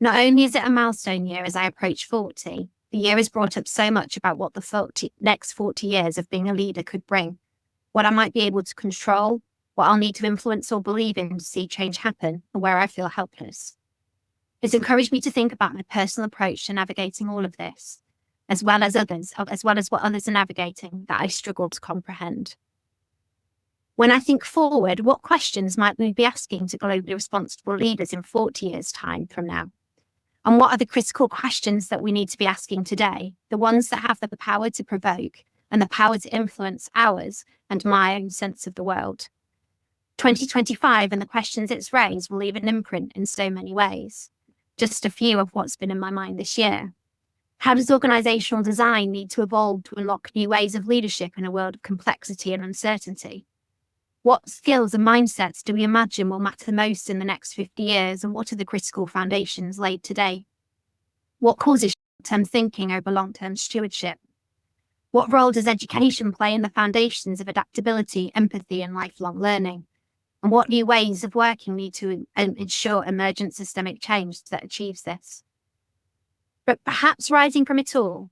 Not only is it a milestone year as I approach 40, the year has brought up so much about what the next 40 years of being a leader could bring, what I might be able to control, what I'll need to influence or believe in to see change happen, and where I feel helpless. It's encouraged me to think about my personal approach to navigating all of this, as well as what others are navigating that I struggle to comprehend. When I think forward, what questions might we be asking to globally responsible leaders in 40 years' time from now? And what are the critical questions that we need to be asking today, the ones that have the power to provoke and the power to influence ours and my own sense of the world? 2025 and the questions it's raised will leave an imprint in so many ways. Just a few of what's been in my mind this year. How does organisational design need to evolve to unlock new ways of leadership in a world of complexity and uncertainty? What skills and mindsets do we imagine will matter most in the next 50 years, and what are the critical foundations laid today? What causes short-term thinking over long-term stewardship? What role does education play in the foundations of adaptability, empathy, and lifelong learning? And what new ways of working need to ensure emergent systemic change that achieves this? But perhaps rising from it all,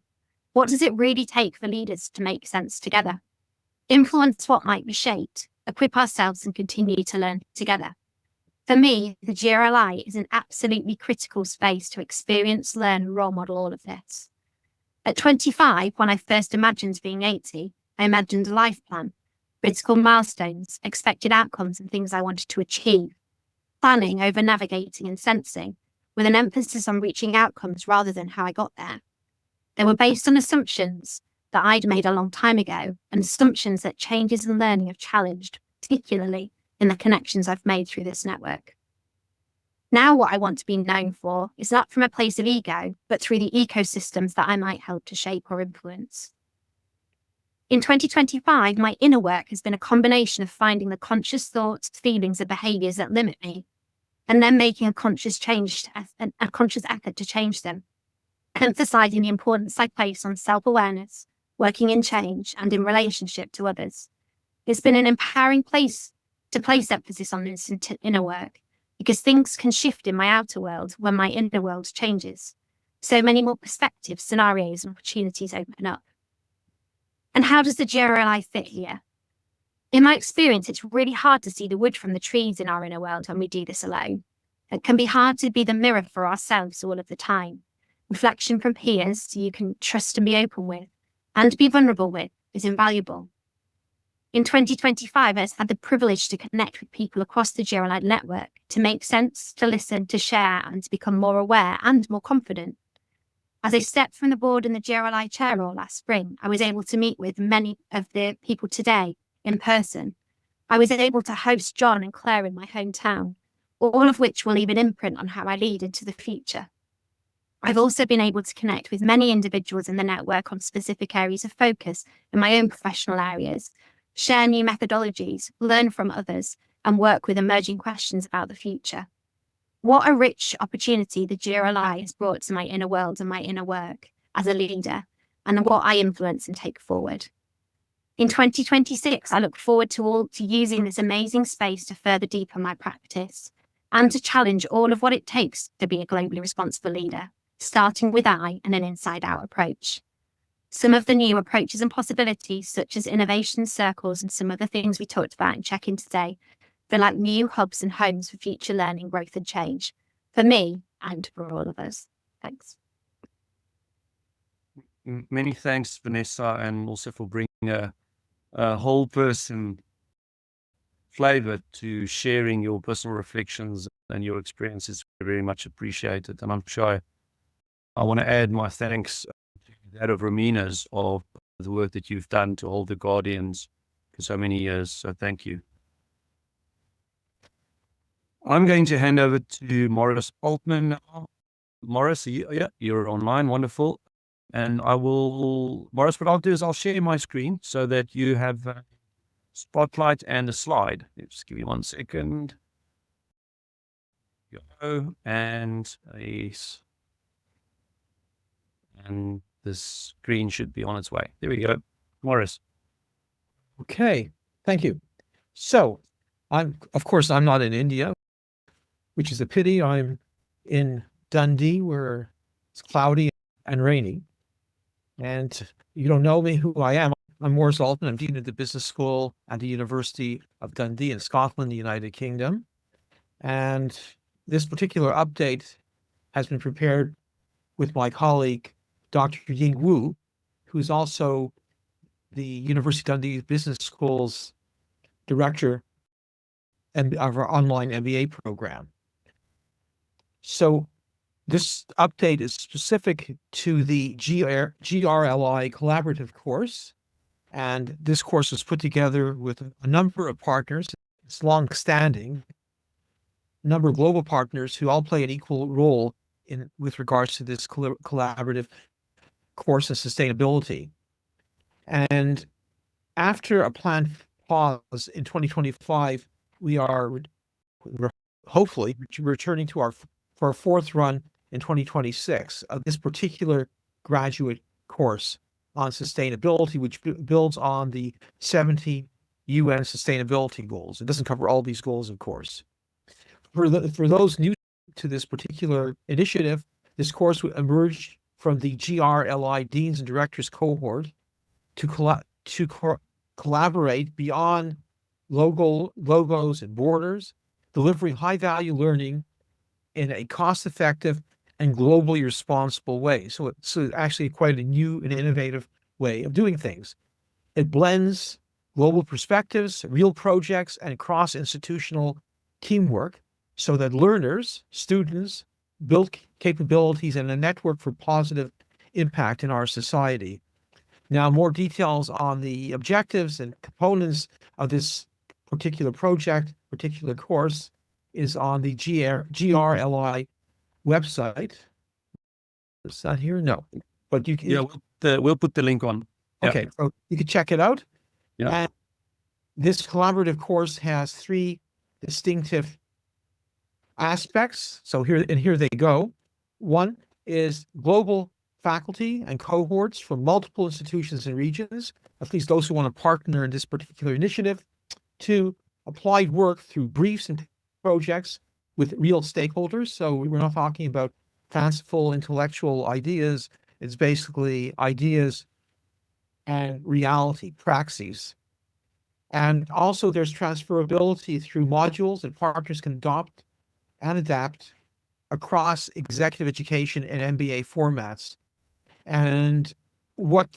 what does it really take for leaders to make sense together? Influence what might be shaped, equip ourselves and continue to learn together. For me, the GRLI is an absolutely critical space to experience, learn, and role model all of this. At 25, when I first imagined being 80, I imagined a life plan, critical milestones, expected outcomes, and things I wanted to achieve, planning over navigating and sensing, with an emphasis on reaching outcomes rather than how I got there. They were based on assumptions that I'd made a long time ago, and assumptions that changes in learning have challenged, particularly in the connections I've made through this network. Now what I want to be known for is not from a place of ego, but through the ecosystems that I might help to shape or influence. In 2025, my inner work has been a combination of finding the conscious thoughts, feelings, and behaviours that limit me, and then making a conscious effort to change them, emphasising the importance I place on self-awareness, working in change, and in relationship to others. It's been an empowering place to place emphasis on this inner work, because things can shift in my outer world when my inner world changes. So many more perspectives, scenarios, and opportunities open up. And how does the GRLI fit here? In my experience, it's really hard to see the wood from the trees in our inner world when we do this alone. It can be hard to be the mirror for ourselves all of the time. Reflection from peers so you can trust and be open with, and be vulnerable with, is invaluable. In 2025, I've had the privilege to connect with people across the GRLI network, to make sense, to listen, to share, and to become more aware and more confident. As I stepped from the board in the GRLI chair role last spring, I was able to meet with many of the people today in person. I was able to host John and Claire in my hometown, all of which will leave an imprint on how I lead into the future. I've also been able to connect with many individuals in the network on specific areas of focus in my own professional areas, share new methodologies, learn from others, and work with emerging questions about the future. What a rich opportunity the GRLI has brought to my inner world and my inner work as a leader, and what I influence and take forward. In 2026, I look forward to using this amazing space to further deepen my practice and to challenge all of what it takes to be a globally responsible leader, starting with I and an inside-out approach. Some of the new approaches and possibilities, such as innovation circles and some other things we talked about in check-in today, feel like new hubs and homes for future learning, growth and change, for me and for all of us. Thanks. Many thanks, Vanessa, and also for bringing a whole person flavor to sharing your personal reflections and your experiences. Very much appreciated. And I'm sure I want to add my thanks to that of Rumina's of the work that you've done to hold the Guardians for so many years. So thank you. I'm going to hand over to Morris Altman now. Morris, you're online. Wonderful. And Morris, what I'll do is I'll share my screen so that you have a spotlight and a slide. Just give me 1 second. Go. And the screen should be on its way. There we go. Morris. Okay, thank you. So, of course, I'm not in India, which is a pity. I'm in Dundee, where it's cloudy and rainy. And you don't know me, who I am. I'm Maurice Alton. I'm Dean of the Business School at the University of Dundee in Scotland, the United Kingdom. And this particular update has been prepared with my colleague, Dr. Ying Wu, who's also the University of Dundee Business School's director and of our online MBA program. So this update is specific to the GRLI collaborative course. And this course was put together with a number of partners. It's long-standing, a number of global partners who all play an equal role with regards to this collaborative course of sustainability. And after a planned pause in 2025, we're hopefully returning to for our fourth run in 2026 of this particular graduate course on sustainability, which builds on the 17 UN sustainability goals. It doesn't cover all these goals, of course. For those new to this particular initiative, this course will emerge from the GRLI Deans and Directors cohort to collaborate beyond logos and borders, delivering high-value learning in a cost-effective and globally responsible way. So it's actually quite a new and innovative way of doing things. It blends global perspectives, real projects, and cross-institutional teamwork so that learners, students, build capabilities and a network for positive impact in our society. Now, more details on the objectives and components of this particular project, particular course, is on the GRLI website. Is that here? No, but you can. Yeah, we'll put the link on. Okay, so you can check it out. Yeah. And this collaborative course has three distinctive aspects. So here they go. One is global faculty and cohorts from multiple institutions and regions, at least those who want to partner in this particular initiative. Two, applied work through briefs and projects with real stakeholders. So we're not talking about fanciful intellectual ideas. It's basically ideas and reality, praxis. And also there's transferability through modules that partners can adopt and adapt across executive education and MBA formats. And one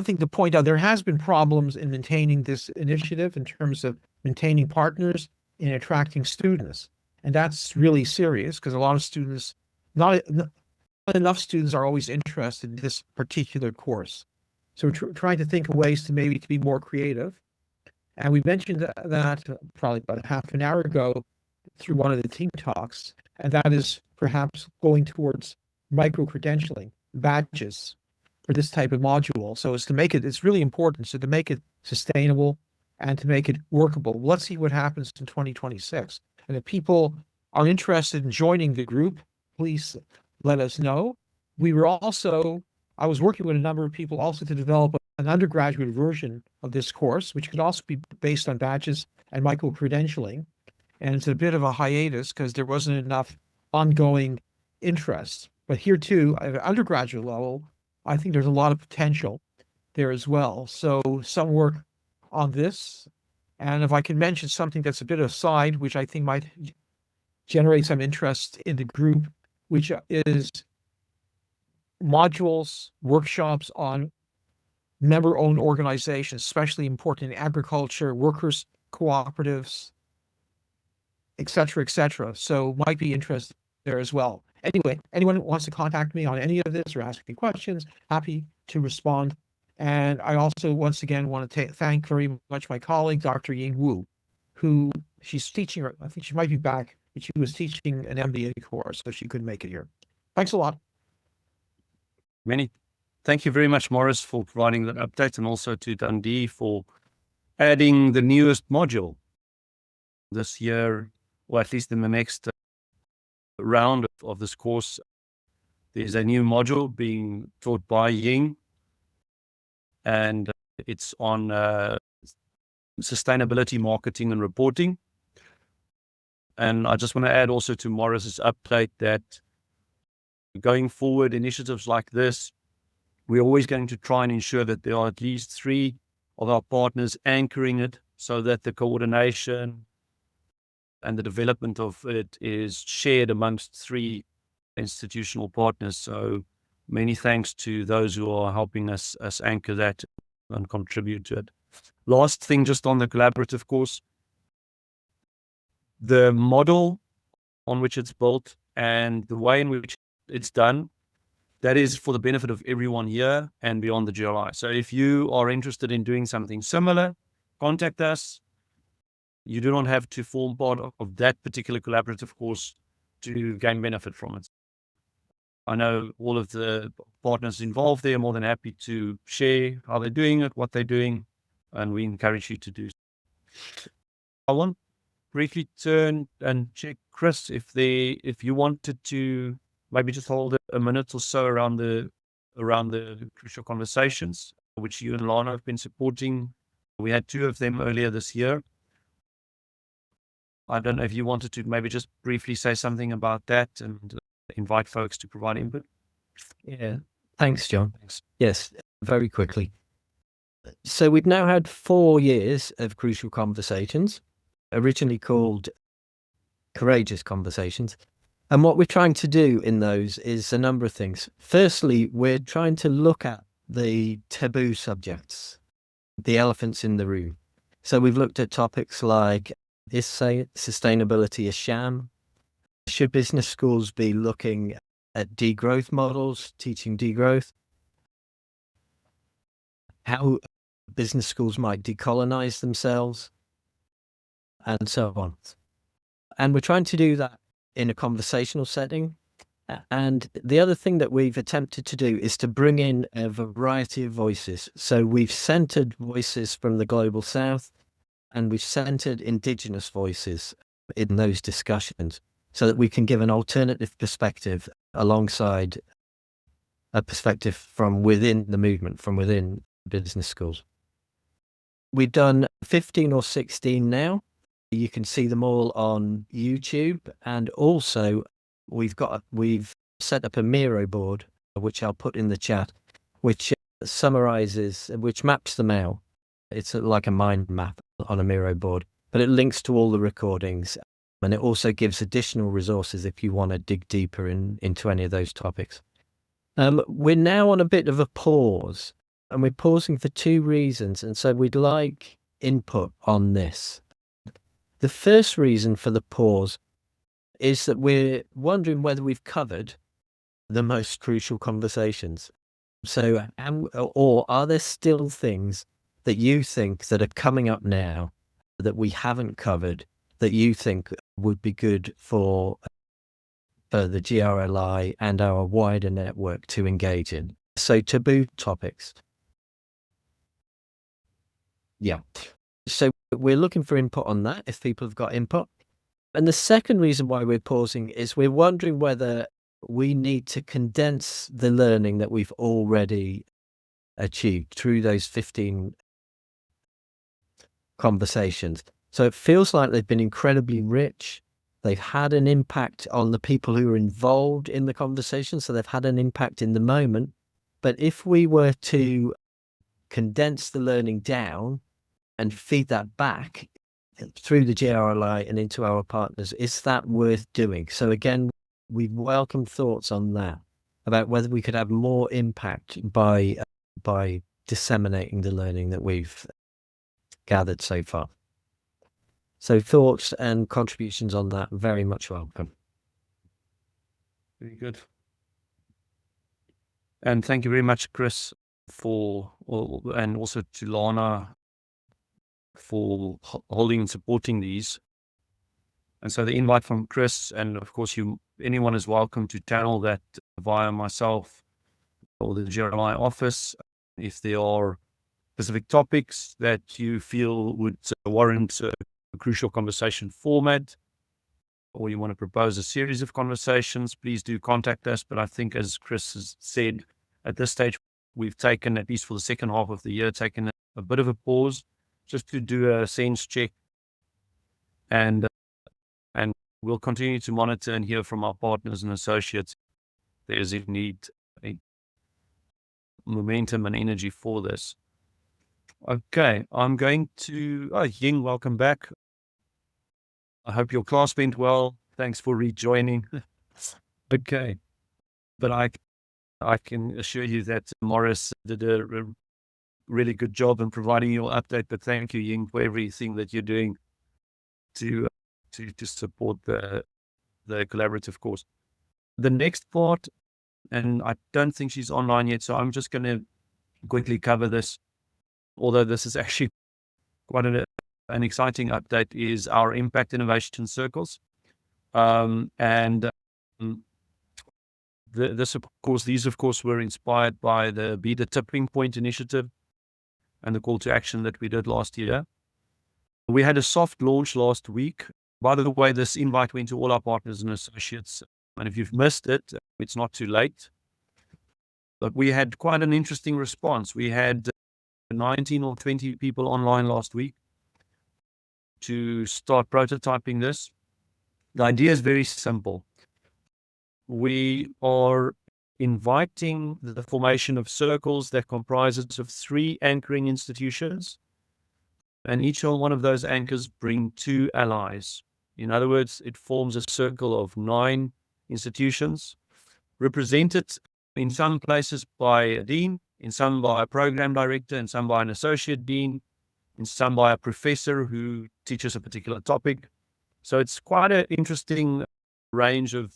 thing to point out, there has been problems in maintaining this initiative in terms of maintaining partners in attracting students. And that's really serious because a lot of students, not enough students are always interested in this particular course. So we're trying to think of ways to maybe to be more creative. And we mentioned that probably about half an hour ago through one of the team talks, and that is perhaps going towards micro-credentialing, badges for this type of module. So it's really important. So to make it sustainable and to make it workable. Let's see what happens in 2026. And if people are interested in joining the group, please let us know. I was working with a number of people also to develop an undergraduate version of this course, which could also be based on badges and micro-credentialing. And it's a bit of a hiatus because there wasn't enough ongoing interest. But here too, at an undergraduate level, I think there's a lot of potential there as well. So some work on this. And if I can mention something that's a bit aside, which I think might generate some interest in the group, which is modules, workshops on member-owned organizations, especially important in agriculture, workers' cooperatives, et cetera, so might be interested there as well. Anyway, anyone who wants to contact me on any of this or ask me questions, happy to respond. And I also, once again, want to thank very much my colleague, Dr. Ying Wu, who she's teaching, I think she might be back, but she was teaching an MBA course, so she couldn't make it here. Thanks a lot. Thank you very much, Maurice, for providing that update, and also to Dundee for adding the newest module this year, or at least in the next round of this course. There's a new module being taught by Ying, and it's on sustainability marketing and reporting. And I just want to add also to Maurice's update that going forward, initiatives like this, we're always going to try and ensure that there are at least 3 of our partners anchoring it so that the coordination and the development of it is shared amongst 3 institutional partners. So many thanks to those who are helping us anchor that and contribute to it. Last thing, just on the collaborative course, the model on which it's built and the way in which it's done, that is for the benefit of everyone here and beyond the GRLI. So if you are interested in doing something similar, contact us. You do not have to form part of that particular collaborative course to gain benefit from it. I know all of the partners involved there are more than happy to share how they're doing it, what they're doing, and we encourage you to do so. I want to briefly turn and check, Chris, if you wanted to maybe just hold a minute or so around the crucial conversations, which you and Lana have been supporting. We had 2 of them earlier this year. I don't know if you wanted to maybe just briefly say something about that and invite folks to provide input. Yeah, thanks, John. Thanks. Yes, very quickly. So we've now had 4 years of crucial conversations, originally called Courageous Conversations. And what we're trying to do in those is a number of things. Firstly, we're trying to look at the taboo subjects, the elephants in the room. So we've looked at topics like, is sustainability a sham? Should business schools be looking at degrowth models, teaching degrowth? How business schools might decolonize themselves, and so on. And we're trying to do that in a conversational setting. And the other thing that we've attempted to do is to bring in a variety of voices. So we've centered voices from the Global South, and we've centered Indigenous voices in those discussions so that we can give an alternative perspective alongside a perspective from within the movement, from within business schools. We've done 15 or 16 now. You can see them all on YouTube, and also we've set up a Miro board, which I'll put in the chat, which summarizes, which maps them out. It's like a mind map on a Miro board, but it links to all the recordings, and it also gives additional resources if you want to dig deeper into any of those topics. We're now on a bit of a pause, and we're pausing for 2 reasons, and so we'd like input on this. The first reason for the pause is that we're wondering whether we've covered the most crucial conversations. So, or are there still things that you think that are coming up now that we haven't covered that you think would be good for the GRLI and our wider network to engage in? So taboo topics. Yeah. So we're looking for input on that, if people have got input. And the second reason why we're pausing is we're wondering whether we need to condense the learning that we've already achieved through those 15 conversations. So it feels like they've been incredibly rich. They've had an impact on the people who are involved in the conversation. So they've had an impact in the moment. But if we were to condense the learning down and feed that back through the GRLI and into our partners, is that worth doing? So again, we welcome thoughts on that, about whether we could have more impact by disseminating the learning that we've gathered so far. So thoughts and contributions on that, very much welcome. Very good. And thank you very much, Chris, and also to Lana for holding and supporting these. And so the invite from Chris, and of course anyone is welcome to channel that via myself or the GRLI office. If there are specific topics that you feel would warrant a crucial conversation format, or you want to propose a series of conversations, please do contact us. But I think, as Chris has said, at this stage, we've taken, at least for the second half of the year, taken a bit of a pause just to do a sense check. And we'll continue to monitor and hear from our partners and associates there's indeed a momentum and energy for this. Okay, I'm going to, Ying, welcome back. I hope your class went well. Thanks for rejoining. Okay, but I can assure you that Morris did a really good job in providing your update, but thank you, Ying, for everything that you're doing to support the collaborative course. The next part, and I don't think she's online yet, so I'm just going to quickly cover this, although this is actually quite an exciting update, is our Impact Innovation Circles. These of course were inspired by the Be the Tipping Point initiative and the call to action that we did last year. We had a soft launch last week. By the way, this invite went to all our partners and associates, and if you've missed it, it's not too late. But we had quite an interesting response. We had 19 or 20 people online last week to start prototyping this. The idea is very simple. We are inviting the formation of circles that comprises of 3 anchoring institutions, and each one of those anchors bring 2 allies. In other words, it forms a circle of 9 institutions, represented in some places by a dean, in some by a program director, in some by an associate dean, in some by a professor who teaches a particular topic. So it's quite an interesting range of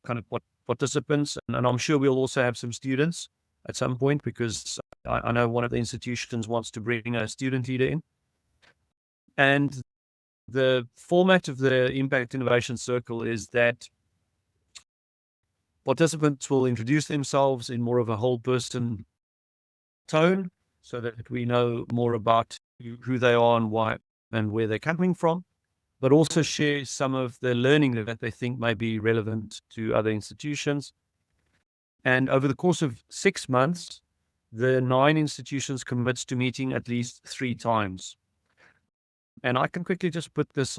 kind of participants, and I'm sure we'll also have some students at some point, because I know one of the institutions wants to bring a student leader in. And the format of the Impact Innovation Circle is that participants will introduce themselves in more of a whole person tone, so that we know more about who they are and why and where they're coming from, but also share some of the learning that they think may be relevant to other institutions. And over the course of 6 months, the 9 institutions commits to meeting at least 3 times. And I can quickly just put this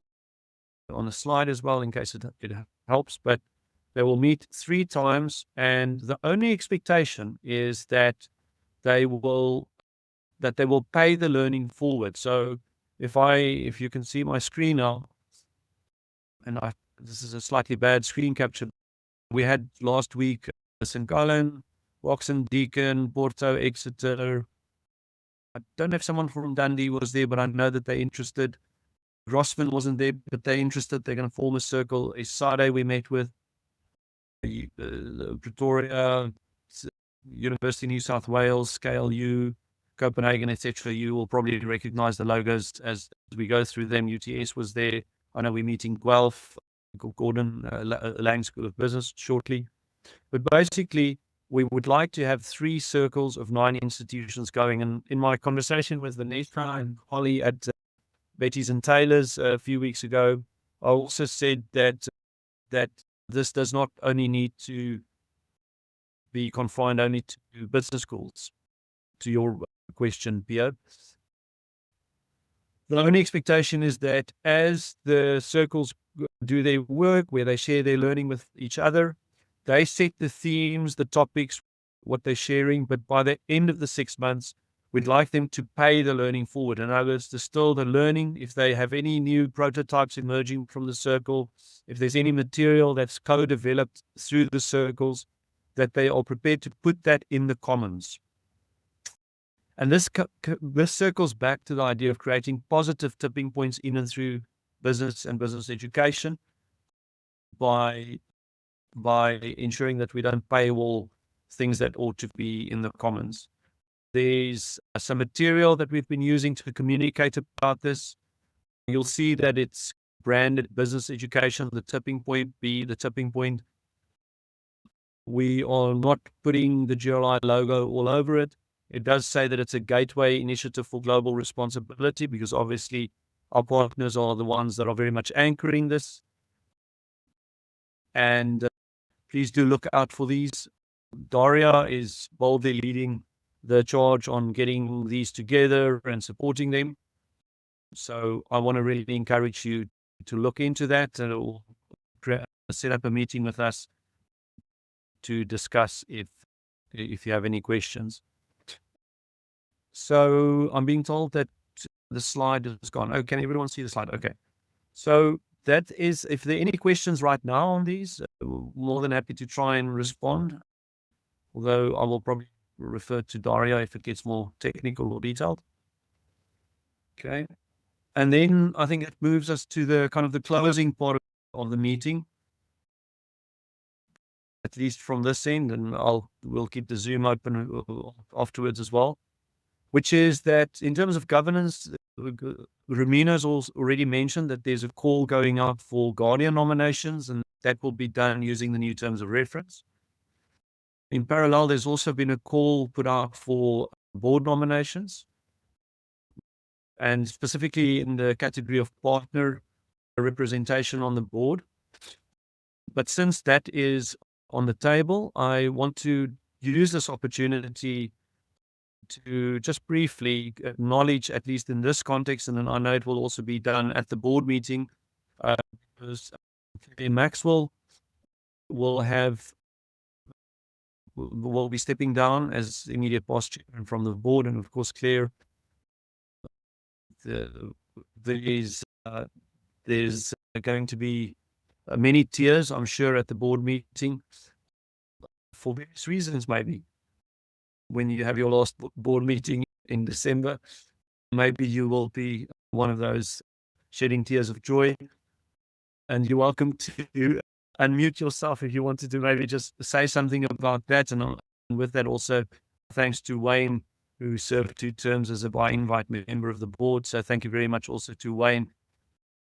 on a slide as well in case it helps, but they will meet 3 times, and the only expectation is that they will pay the learning forward. So if you can see my screen now, and this is a slightly bad screen capture. We had last week St. Gallen, Woxsen, Deakin, Porto, Exeter. I don't know if someone from Dundee was there, but I know that they're interested. Grosvenor wasn't there, but they're interested. They're going to form a circle. Esade we met with, Pretoria, University of New South Wales, KLU, Copenhagen, etc. You will probably recognize the logos as we go through them. UTS was there. I know we're meeting Guelph, Gordon, Lang School of Business shortly. But basically, we would like to have 3 circles of 9 institutions going. And in my conversation with Vanessa and Holly at Betty's and Taylor's a few weeks ago, I also said that this does not only need to be confined only to business schools, to your question, Pio. The only expectation is that as the circles do their work, where they share their learning with each other, they set the themes, the topics, what they're sharing, but by the end of the 6 months, we'd like them to pay the learning forward. In other words, distill the learning. If they have any new prototypes emerging from the circle, if there's any material that's co-developed through the circles, that they are prepared to put that in the commons. And this circles back to the idea of creating positive tipping points in and through business and business education by ensuring that we don't paywall things that ought to be in the commons. There's some material that we've been using to communicate about this. You'll see that it's branded business education, the tipping point, the tipping point. We are not putting the GRLI logo all over it. It does say that it's a gateway initiative for global responsibility, because obviously our partners are the ones that are very much anchoring this. And please do look out for these. Daria is boldly leading the charge on getting these together and supporting them. So I want to really encourage you to look into that and set up a meeting with us to discuss if you have any questions. So I'm being told that the slide is gone. Oh, can everyone see the slide? Okay. So that is, if there are any questions right now on these, more than happy to try and respond. Although I will probably refer to Daria if it gets more technical or detailed. Okay. And then I think it moves us to the kind of the closing part of the meeting, at least from this end, and we'll keep the Zoom open afterwards as well, which is that in terms of governance, Rumina's already mentioned that there's a call going out for guardian nominations, and that will be done using the new terms of reference. In parallel, there's also been a call put out for board nominations, and specifically in the category of partner representation on the board. But since that is on the table, I want to use this opportunity to just briefly acknowledge, at least in this context, and then I know it will also be done at the board meeting, because Maxwell will be stepping down as immediate past chairman from the board, and of course Claire, there's going to be many tears, I'm sure, at the board meeting for various reasons. Maybe when you have your last board meeting in December, maybe you will be one of those shedding tears of joy, and you're welcome to unmute yourself if you wanted to maybe just say something about that. And with that also, thanks to Wayne, who served 2 terms as a by invite member of the board. So thank you very much also to Wayne.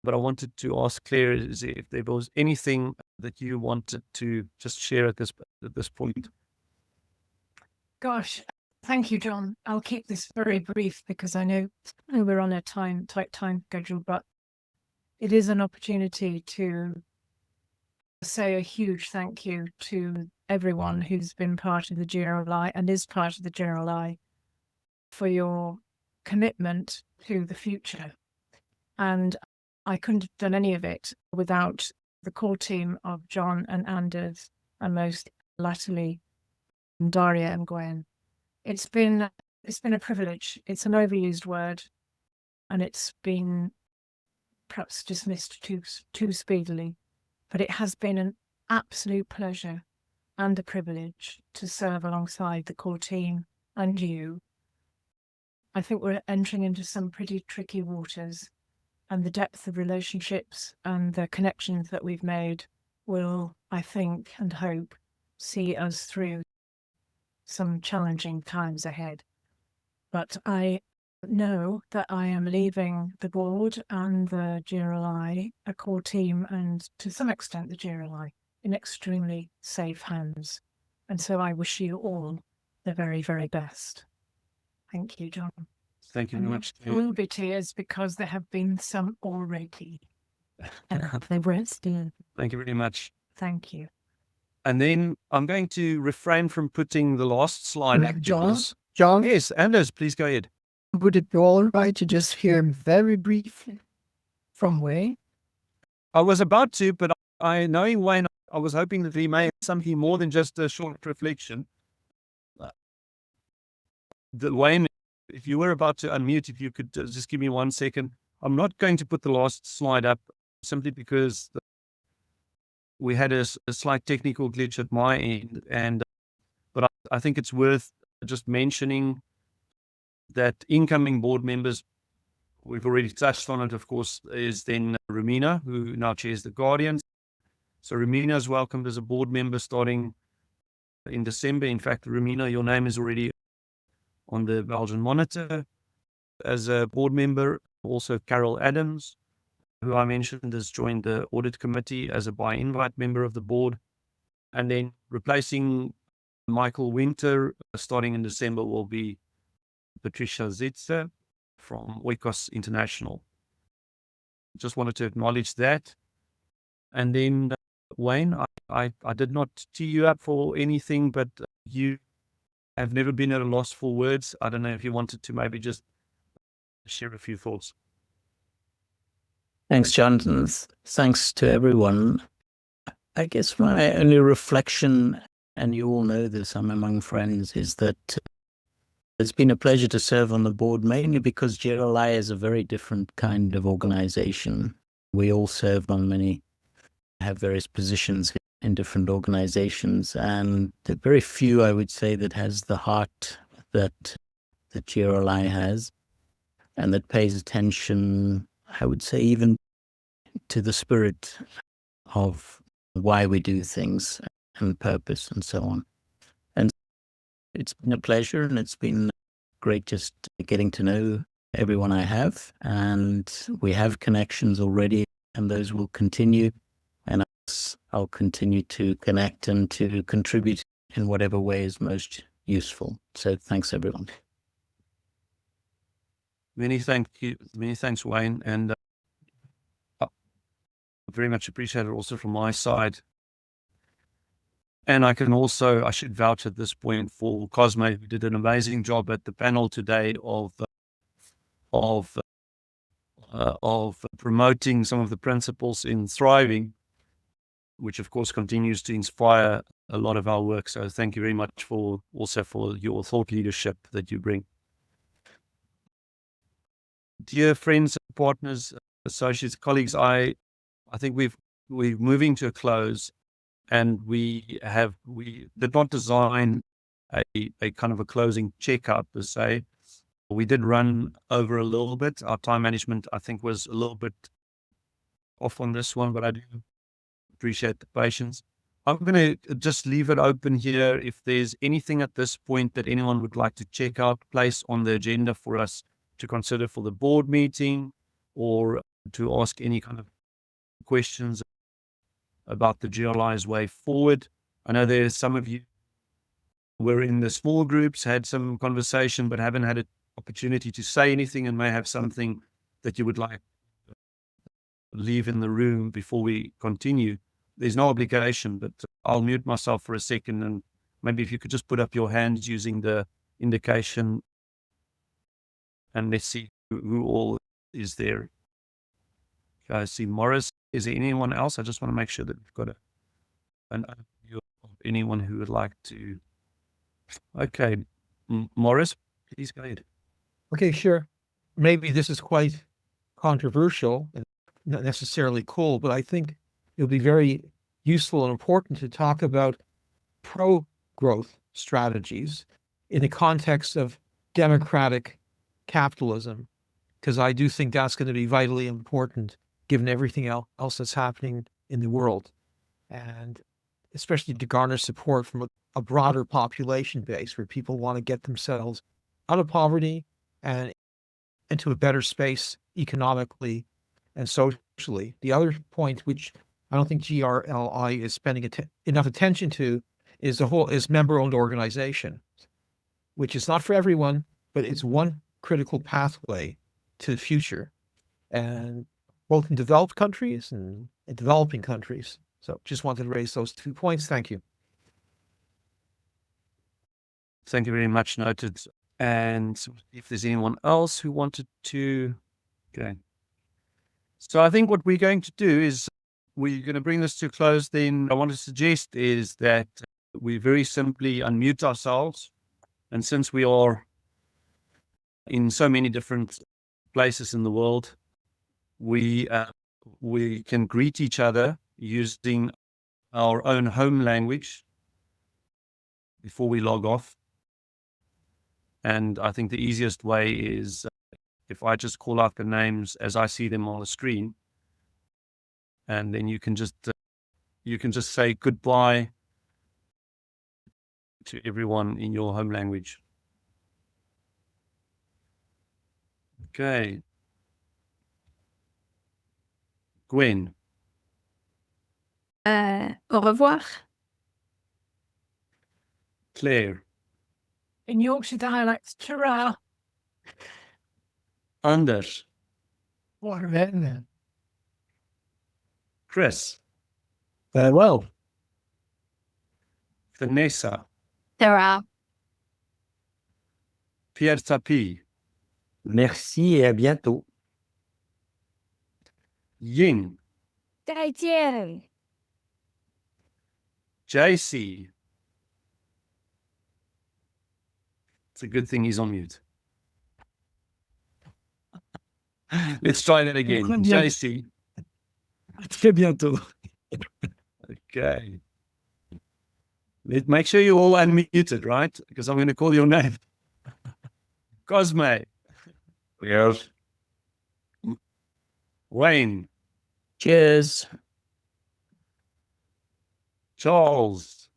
But I wanted to ask Claire if there was anything that you wanted to just share at this point. Gosh, thank you, John. I'll keep this very brief because I know we're on a tight time schedule, but it is an opportunity to say a huge thank you to everyone who's been part of the GRLI and is part of the GRLI for your commitment to the future. And I couldn't have done any of it without the core team of John and Anders, and most latterly Daria and Gwen. It's been a privilege. It's an overused word, and it's been perhaps dismissed too speedily. But it has been an absolute pleasure and a privilege to serve alongside the core team and you. I think we're entering into some pretty tricky waters, and the depth of relationships and the connections that we've made will, I think and hope, see us through some challenging times ahead. But I know that I am leaving the board and the GRLI, a core team, and to some extent the GRLI, in extremely safe hands. And so I wish you all the very, very best. Thank you, John. Thank you very much. There will be tears because there have been some already. And they were still. Thank you very much. Thank you. And then I'm going to refrain from putting the last slide up. John? Yes, Anders, please go ahead. Would it be all right to just hear very briefly from Wayne? I was about to, but knowing Wayne, I was hoping that he may have something more than just a short reflection. Wayne, if you were about to unmute, if you could just give me 1 second. I'm not going to put the last slide up simply because we had a slight technical glitch at my end, but I think it's worth just mentioning that incoming board members, we've already touched on it, of course, is then Rumina, who now chairs the Guardians. So Rumina is welcomed as a board member starting in December. In fact, Rumina, your name is already on the Belgian Monitor as a board member. Also Carol Adams, who I mentioned, has joined the audit committee as a by invite member of the board. And then replacing Michael Winter starting in December will be Patricia Zitzer from Oikos International. Just wanted to acknowledge that. And then Wayne, I did not tee you up for anything, but you have never been at a loss for words. I don't know if you wanted to maybe just share a few thoughts. Thanks, Jonathan. Thanks to everyone. I guess my only reflection and you all know this, I'm among friends, is that it's been a pleasure to serve on the board, mainly because GRLI is a very different kind of organization. We all serve on have various positions in different organizations, and there are very few, I would say, that has the heart that the GRLI has, and that pays attention, I would say, even to the spirit of why we do things and purpose and so on. And it's been a pleasure, and it's been great just getting to know everyone I have, and we have connections already, and those will continue, and I'll continue to connect and to contribute in whatever way is most useful. So thanks, everyone. Many thanks, Wayne, and very much appreciated also from my side. And I should vouch at this point for Cosme, who did an amazing job at the panel today of promoting some of the principles in thriving, which of course continues to inspire a lot of our work. So thank you very much for your thought leadership that you bring. Dear friends, partners, associates, colleagues, I think we're moving to a close, and we did not design a kind of a closing checkout per se. We did run over a little bit. Our time management, I think, was a little bit off on this one, but I do appreciate the patience. I'm going to just leave it open here. If there's anything at this point that anyone would like to check out, place on the agenda for us to consider for the board meeting, or to ask any kind of questions about the GRLI's way forward. I know there's some of you were in the small groups, had some conversation, but haven't had an opportunity to say anything, and may have something that you would like to leave in the room before we continue. There's no obligation, but I'll mute myself for a second, and maybe if you could just put up your hands using the indication, and let's see who all is there. Okay, I see Morris. Is there anyone else? I just want to make sure that we've got an overview of anyone who would like to. Okay, Morris, please go ahead. Okay, sure. Maybe this is quite controversial and not necessarily cool, but I think it'll be very useful and important to talk about pro-growth strategies in the context of democratic capitalism, because I do think that's going to be vitally important given everything else that's happening in the world, and especially to garner support from a broader population base where people want to get themselves out of poverty and into a better space economically and socially. The other point, which I don't think GRLI is spending enough attention to, is member-owned organization, which is not for everyone, but it's one critical pathway to the future, and both in developed countries and in developing countries. So just wanted to raise those 2 points. Thank you. Thank you very much. Noted. And if there's anyone else who wanted to, okay. So I think what we're going to do is we're going to bring this to a close. Then I want to suggest is that we very simply unmute ourselves. And since we are in so many different places in the world, we can greet each other using our own home language before we log off. And I think the easiest way is if I just call out the names as I see them on the screen, and then you can just say goodbye to everyone in your home language. Okay. Gwen. Au revoir. Claire. In Yorkshire dialects, ta-ra. Anders. Farväl. Chris. Farewell. Vanessa. Ta-ra. Pierre Tapi. Merci et à bientôt. Ying. 再见. JC. It's a good thing he's on mute. Let's try that again. JC. À très bientôt. Okay. Make sure you're all unmuted, right? Because I'm going to call your name. Cosme. Yes. Wayne. Cheers. Charles.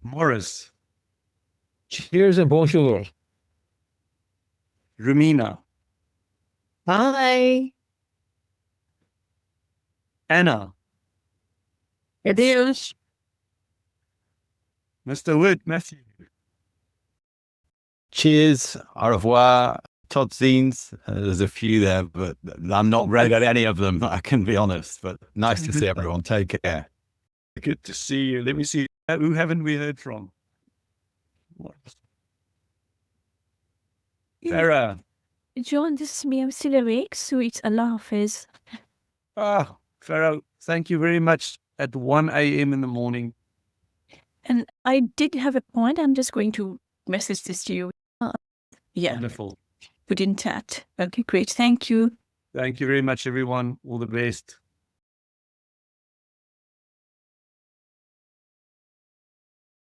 Morris. Cheers and bonjour. Rumina. Bye. Anna. Adeus. Mr. Wood. Matthew. Cheers. Au revoir. Todd Scenes. There's a few there, but I'm not read at any of them, I can be honest. But nice to see everyone. Take care. Good to see you. Let me see. Who haven't we heard from? Farah. John, this is me. I'm still awake, so it's Allah Hafiz. Ah, Farah, thank you very much at 1 a.m. in the morning. And I did have a point. I'm just going to message this to you. Yeah. Wonderful. Put in chat. Okay, great. Thank you. Thank you very much, everyone. All the best.